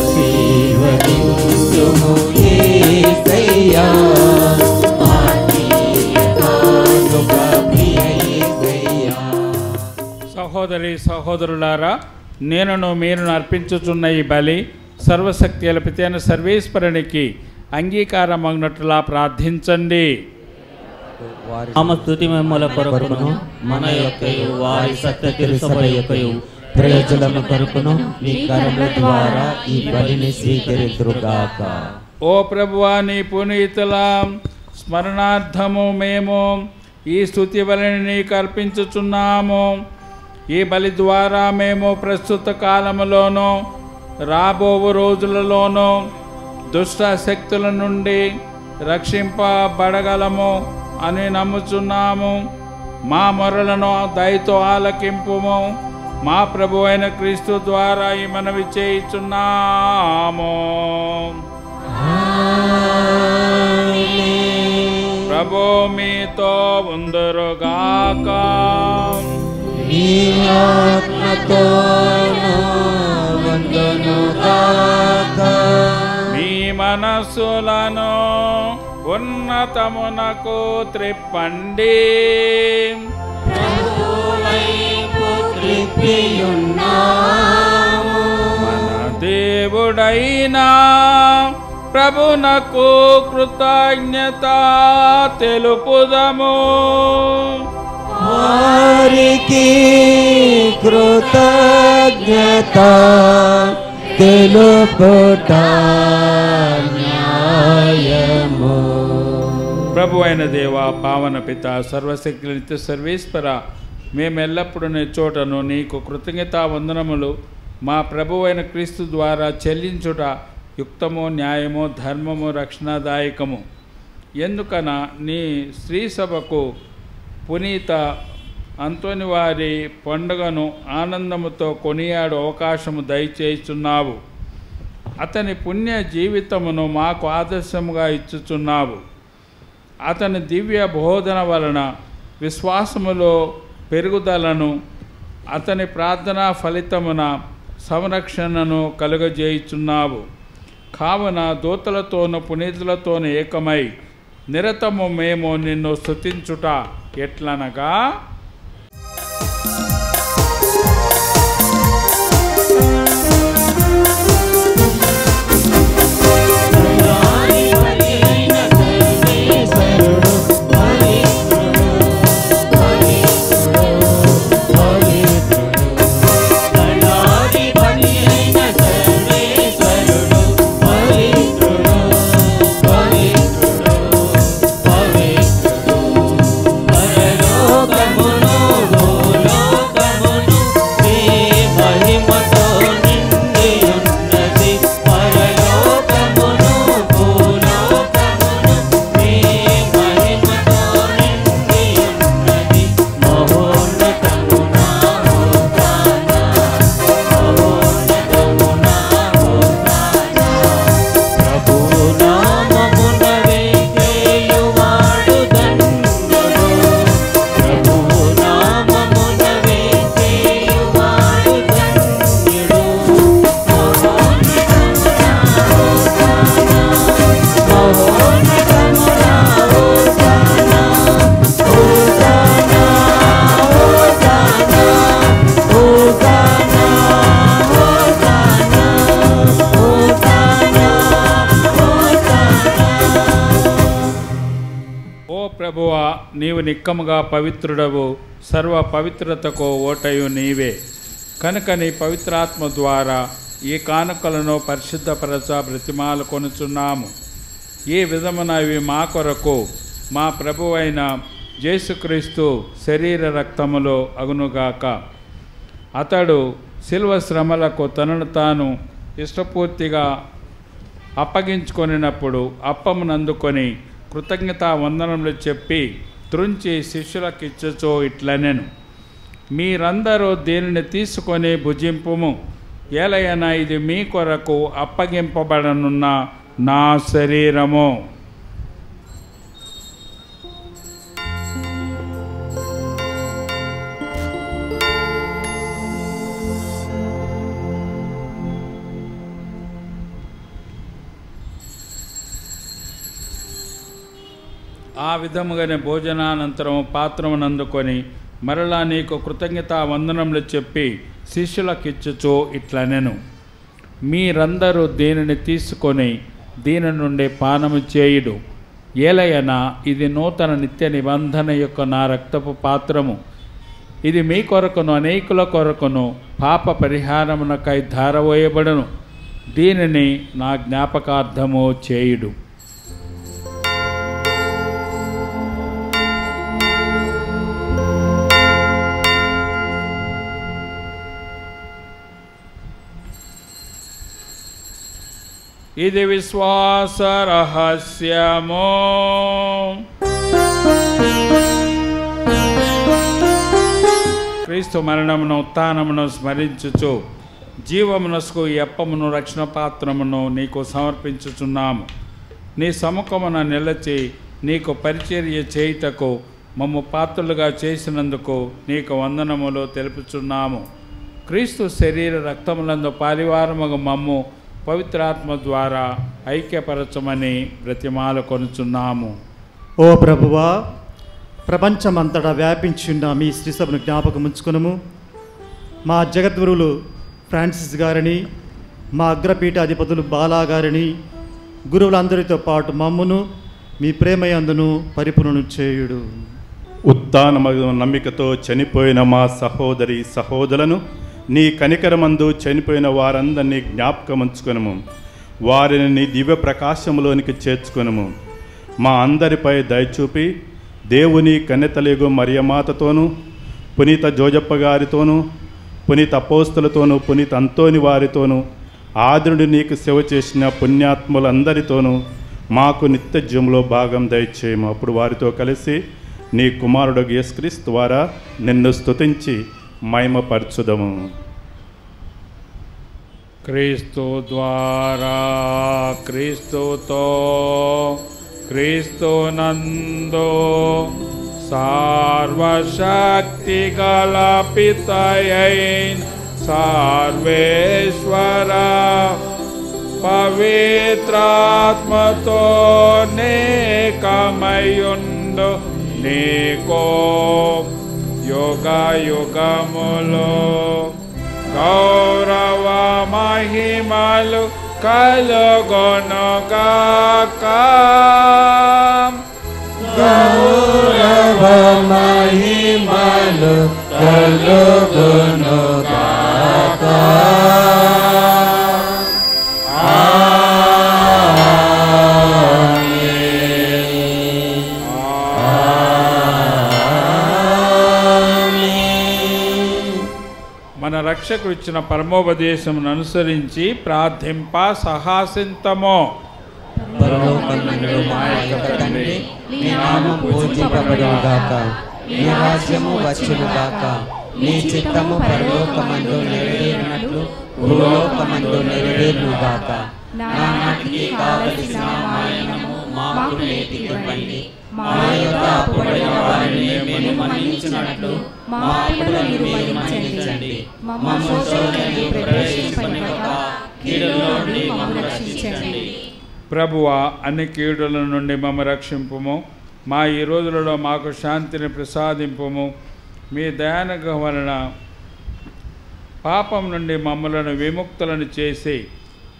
ఆశీర్వదించుము యేసయ్యా ఆత్మీయతనుగా ప్రియ యేసయ్యా. సహోదరి సహోదరులారా, నేనును మీరును అర్పించుచున్న ఈ బలి సర్వశక్తి పితైన సర్వేశ్వరునికి అంగీకారమగినట్లా ప్రార్థించండి. ఆమ స్తుతి మహిమల కొరకును మన యొక్కయు వారి సత్య తిరుసభ యొక్కయు ప్రయోజనము కొరకును నీ కరముల ద్వారా ఈ బలిని స్వీకరింతురుగాక. ఓ ప్రభువా, నీ పునీతుల స్మరణార్థము మేము ఈ స్తుతి బలిని నీకు అర్పించుచున్నాము. ఈ బలి ద్వారా మేము ప్రస్తుత కాలములోనూ రాబోవు రోజులలోనూ దుష్ట శక్తుల నుండి రక్షింపబడగలము అని నమ్ముచున్నాము. మా మొరలను దయతో ఆలకింపుము. మా ప్రభు అయిన క్రీస్తు ద్వారా ఈ మనవి చేయుచున్నాము. ప్రభు మీతో ఉందురుగాక. నీ ఆత్మతోను వందనుగాక. మీ మనస్సులను ఉన్నతమునకు త్రిప్పండి. మన దేవుడైనా ప్రభునకు కృతజ్ఞత తెలుపుదము. వారికి కృతజ్ఞత తెలుపుట న్యాయము. ప్రభు అయిన దేవ, పావన పిత, సర్వశక్తి నిత్య సర్వేశ్వర, మేమెల్లప్పుడూ నీ చోటను నీకు కృతజ్ఞతా వందనములు మా ప్రభు అయిన క్రీస్తు ద్వారా చెల్లించుట యుక్తము, న్యాయము, ధర్మము, రక్షణాదాయకము. ఎందుకన నీ శ్రీ సభకు పునీత అంతోని వారి పండుగను ఆనందముతో కొనియాడు అవకాశము దయచేస్తున్నావు. అతని పుణ్య జీవితమును మాకు ఆదర్శముగా ఇచ్చుచున్నావు. అతని దివ్య బోధన వలన విశ్వాసములో పెరుగుదలను, అతని ప్రార్థనా ఫలితమున సంరక్షణను కలుగజేయుచున్నావు. కావున దూతలతోనూ పునీతులతోనూ ఏకమై నిరతము మేము నిన్ను స్తుతించుట ఎట్లనగా, ప్రభువా, నీవు నిక్కముగా పవిత్రుడవు, సర్వ పవిత్రతకు ఓటయు నీవే. కనుక నీ పవిత్రాత్మ ద్వారా ఈ కానుకలను పరిశుద్ధపరచ బ్రతిమాలు కొనుచున్నాము. ఈ విధమున ఇవి మా కొరకు మా ప్రభువైన యేసుక్రీస్తు శరీర రక్తములో అగునుగాక. అతడు శిల్వ శ్రమలకు తనను తాను ఇష్టపూర్తిగా అప్పగించుకొనినప్పుడు అప్పమునందుకొని కృతజ్ఞతా వందనములు చెప్పి త్రుంచి శిష్యులకిచ్చుచో ఇట్లనెను, మీరందరూ దీనిని తీసుకొని భుజింపుము, ఏలయన ఇది మీ కొరకు అప్పగింపబడనున్న నా శరీరము. ఆ విధముగానే భోజనానంతరం పాత్రమునందుకొని మరలా నీకు కృతజ్ఞతా వందనములు చెప్పి శిష్యులకిచ్చుచో ఇట్లనెను, మీరందరూ దీనిని తీసుకొని దీని నుండి పానము చేయుడు, ఏలయన ఇది నూతన నిత్య నిబంధన యొక్క నా రక్తపు పాత్రము, ఇది మీ కొరకును అనేకుల కొరకును పాప పరిహారమునకై ధారవేయబడును, దీనిని నా జ్ఞాపకార్థము చేయుడు. ఇది విశ్వాస రహస్యము. క్రీస్తు మరణమును ఉత్థానమును స్మరించుచు జీవమునస్కు ఎప్పమును రక్షణ పాత్రమును నీకు సమర్పించుచున్నాము. నీ సముఖమున నిలచి నీకు పరిచర్య చేయుటకు మమ్ము పాత్రలుగా చేసినందుకు నీకు వందనములు తెలుపుచున్నాము. క్రీస్తు శరీర రక్తములందు పాలివారముగా మమ్ము పవిత్రాత్మ ద్వారా ఐక్యపరచమని బ్రతిమాలు కొనుచున్నాము. ఓ ప్రభువా, ప్రపంచమంతటా వ్యాపించున్న మీ శ్రీసభను జ్ఞాపకం ఉంచుకునము. మా జగద్గురువులు ఫ్రాన్సిస్ గారిని, మా అగ్రపీఠాధిపతులు బాలా గారిని, గురువులందరితో పాటు మమ్మును మీ ప్రేమయందును పరిపూర్ణను చేయుడు. ఉత్థానమగు నమ్మికతో చనిపోయిన మా సహోదరి సహోదరులను నీ కనికరమందు చనిపోయిన వారందరినీ జ్ఞాపకముంచుకొనుము, వారిని నీ దివ్య ప్రకాశములోనికి చేర్చుకొనుము. మా అందరిపై దయచూపి దేవుని కన్యతలేగు మరియమాతతోనూ, పునీత జోజప్ప గారితోనూ, పునీత అపోస్తలతోనూ, పునీత అంతోని వారితోనూ, ఆదినుడు నీకు సేవ చేసిన పుణ్యాత్ములందరితోనూ మాకు నిత్య జీవంలో భాగం దయచేయము. అప్పుడు వారితో కలిసి నీ కుమారుడు యేసుక్రీస్తు ద్వారా నిన్ను స్తుతించి మహిమపరచుదము. క్రీస్తు ద్వారా, క్రీస్తుతో, క్రీస్తు నందు సర్వశక్తి గల పితయైన సర్వేశ్వర పవిత్రాత్మతో నేకమయుండు నీకో యుగ యుగములో గౌరవ మహిమలు కలుగొనుగాక. గౌరవ మహిమలు కలుగొనుగాక. మన రక్షకుడు ఇచ్చిన పరమోపదేశమును అనుసరించి ప్రార్థింప సాహసింతమో. పరలోకమందు మా యొక్క తండ్రి, నీ నామము పూజింపబడుగాక, నీ రాజ్యము వచ్చునుగాక, నీ చిత్తము పరలోకమందు నెరవేరినట్లు భూలోకమందు నెరవేరునుగాక. నానాటికి కావలసిన మాయనము మాకు నేటికి ఇవ్వండి, మా యొక్క అప్పుడైన వారిని మేము మన్నించినట్లు మా అప్పులను మీరు మన్నించండి, మమ్ము శోధనలో ప్రవేశింపనివ్వక కీడుల నుండి మమ్ము రక్షించండి. ప్రభువా, అన్ని కీడుల నుండి మమ్మ రక్షింపుము. మా ఈ రోజులలో మాకు శాంతిని ప్రసాదింపుము. మీ దయానుగ్రహం వలన పాపం నుండి మమ్మలను విముక్తులను చేసి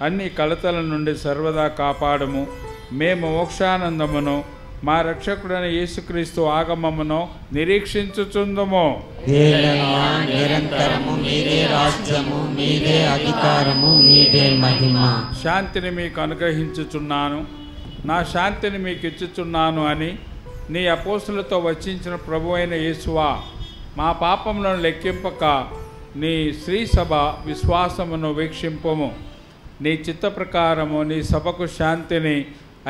అన్ని కలతల నుండి సర్వదా కాపాడము. మేము మోక్షానందమును మా రక్షకుడైన యేసుక్రీస్తు ఆగమమును నిరీక్షించుచుందుము. నిరంతరము మీరే రాజ్యము, మీరే అధికారము, మీరే మహిమ. శాంతిని మీకు అనుగ్రహించుచున్నాను, నా శాంతిని మీకు ఇచ్చుచున్నాను అని నీ అపోస్తులతో వచించిన ప్రభు అయిన యేసువా, మా పాపములను లెక్కింపక నీ శ్రీసభ విశ్వాసమును వీక్షింపుము. నీ చిత్త ప్రకారము నీ సభకు శాంతిని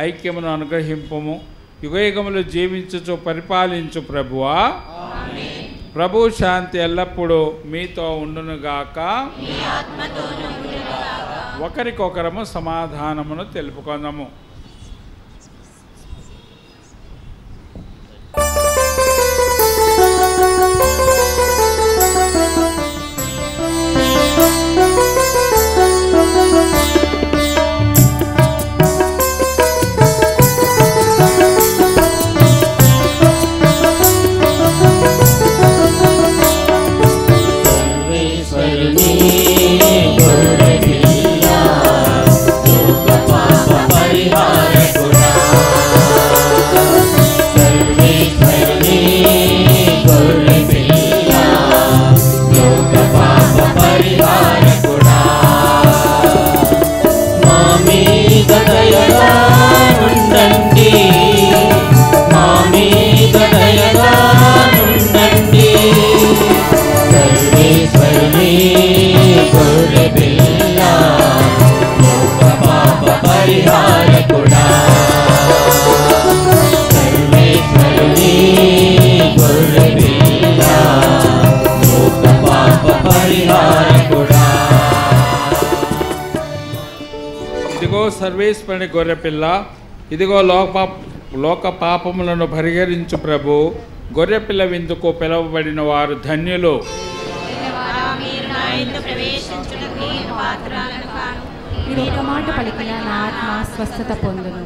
ఐక్యమును అనుగ్రహింపుము. యుగయుగములు జీవించుచు పరిపాలించు ప్రభువా. ప్రభు శాంతి ఎల్లప్పుడూ మీతో ఉండునుగాక. ఒకరికొకరము సమాధానమును తెలుపుకొందాము. ఇదిగో సర్వేశ్వరుని గొర్రెపిల్ల, ఇదిగో లోక పాపములను పరిహరించు ప్రభు. గొర్రెపిల్ల విందుకు పిలువబడిన వారు ధన్యులు. మాట పలికిన నా ఆత్మ స్వస్థత పొందును.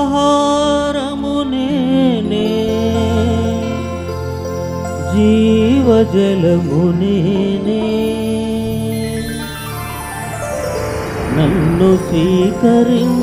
జీవాహారము నేనే, జీవజలము నేనే, నన్ను స్వీకరించువాడు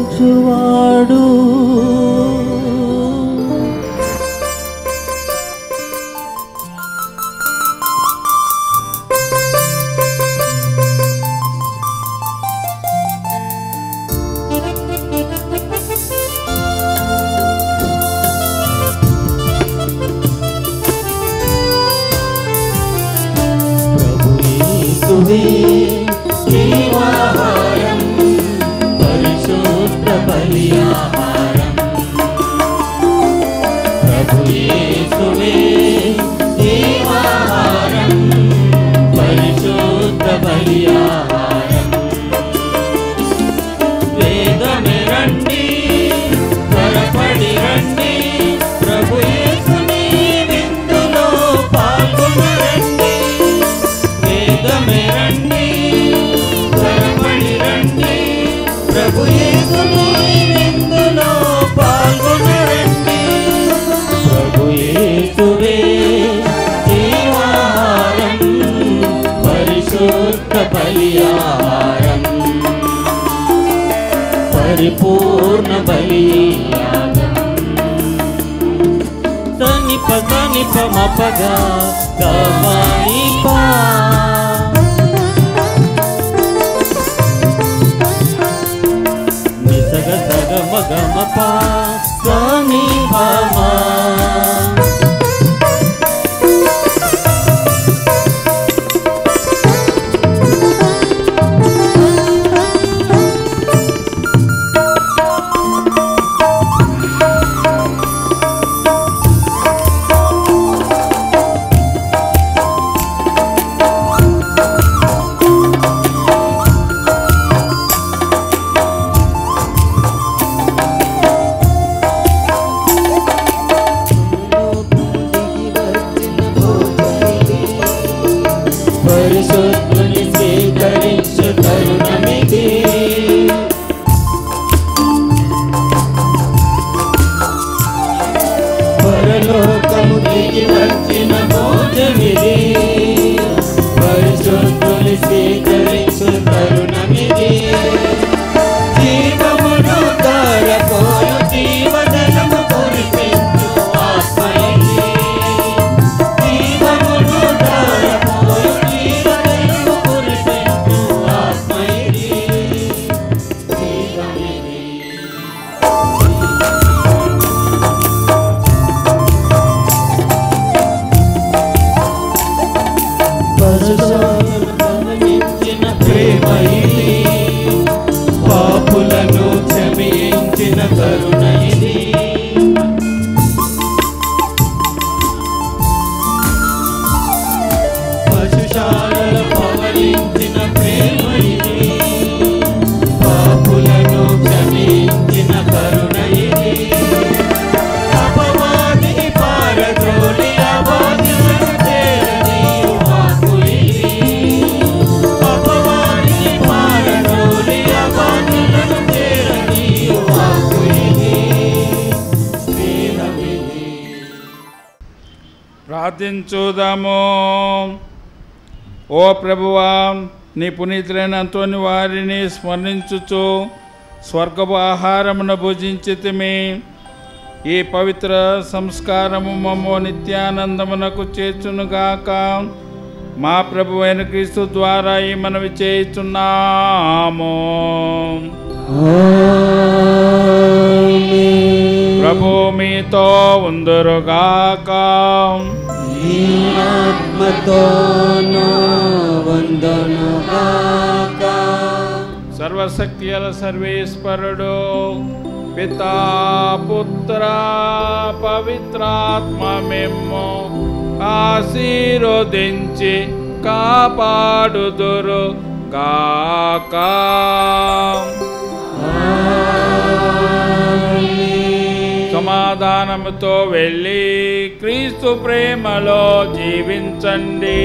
జీవాహారం, పరిశుద్ధ బలియాహారం. ప్రభు యేసువే జీవాహారం, పరిశుద్ధ బలియాహారం. వేదమే రండి, త్వరపడి రండి, ప్రభు యేసుని విందులో పాల్గొనరండి. వేదమే రండి, ప్రభు యేసుని విందులో పాల్గొనరండి. ప్రభు యేసువే జీవాహారం, పరిశుద్ధ బలియాహారం, పరిపూర్ణ బలియాగం. సనిప సనిప మపగా గమనిపా, సగ సగ మగ మప సని పమా. ప్రార్థించుదాము. ఓ ప్రభువా, నీ పునీతులైన అంతోని వారిని స్మరించుచు స్వర్గపు ఆహారమును భుజించితిమి. ఈ పవిత్ర సంస్కారము మమ్ము నిత్యానందమునకు చేర్చునుగాక. మా ప్రభు అయిన క్రీస్తు ద్వారా ఈ మనవి చేయుచున్నాము. ప్రభు మీతో ఉందురుగాక. సర్వశక్తి గల సర్వేశ్వరుడు పితా పుత్ర పవిత్రాత్మ మిమ్ము ఆశీర్వదించి కాపాడుదురు గాక. సమాధానముతో వెళ్ళి క్రీస్తు ప్రేమలో జీవించండి.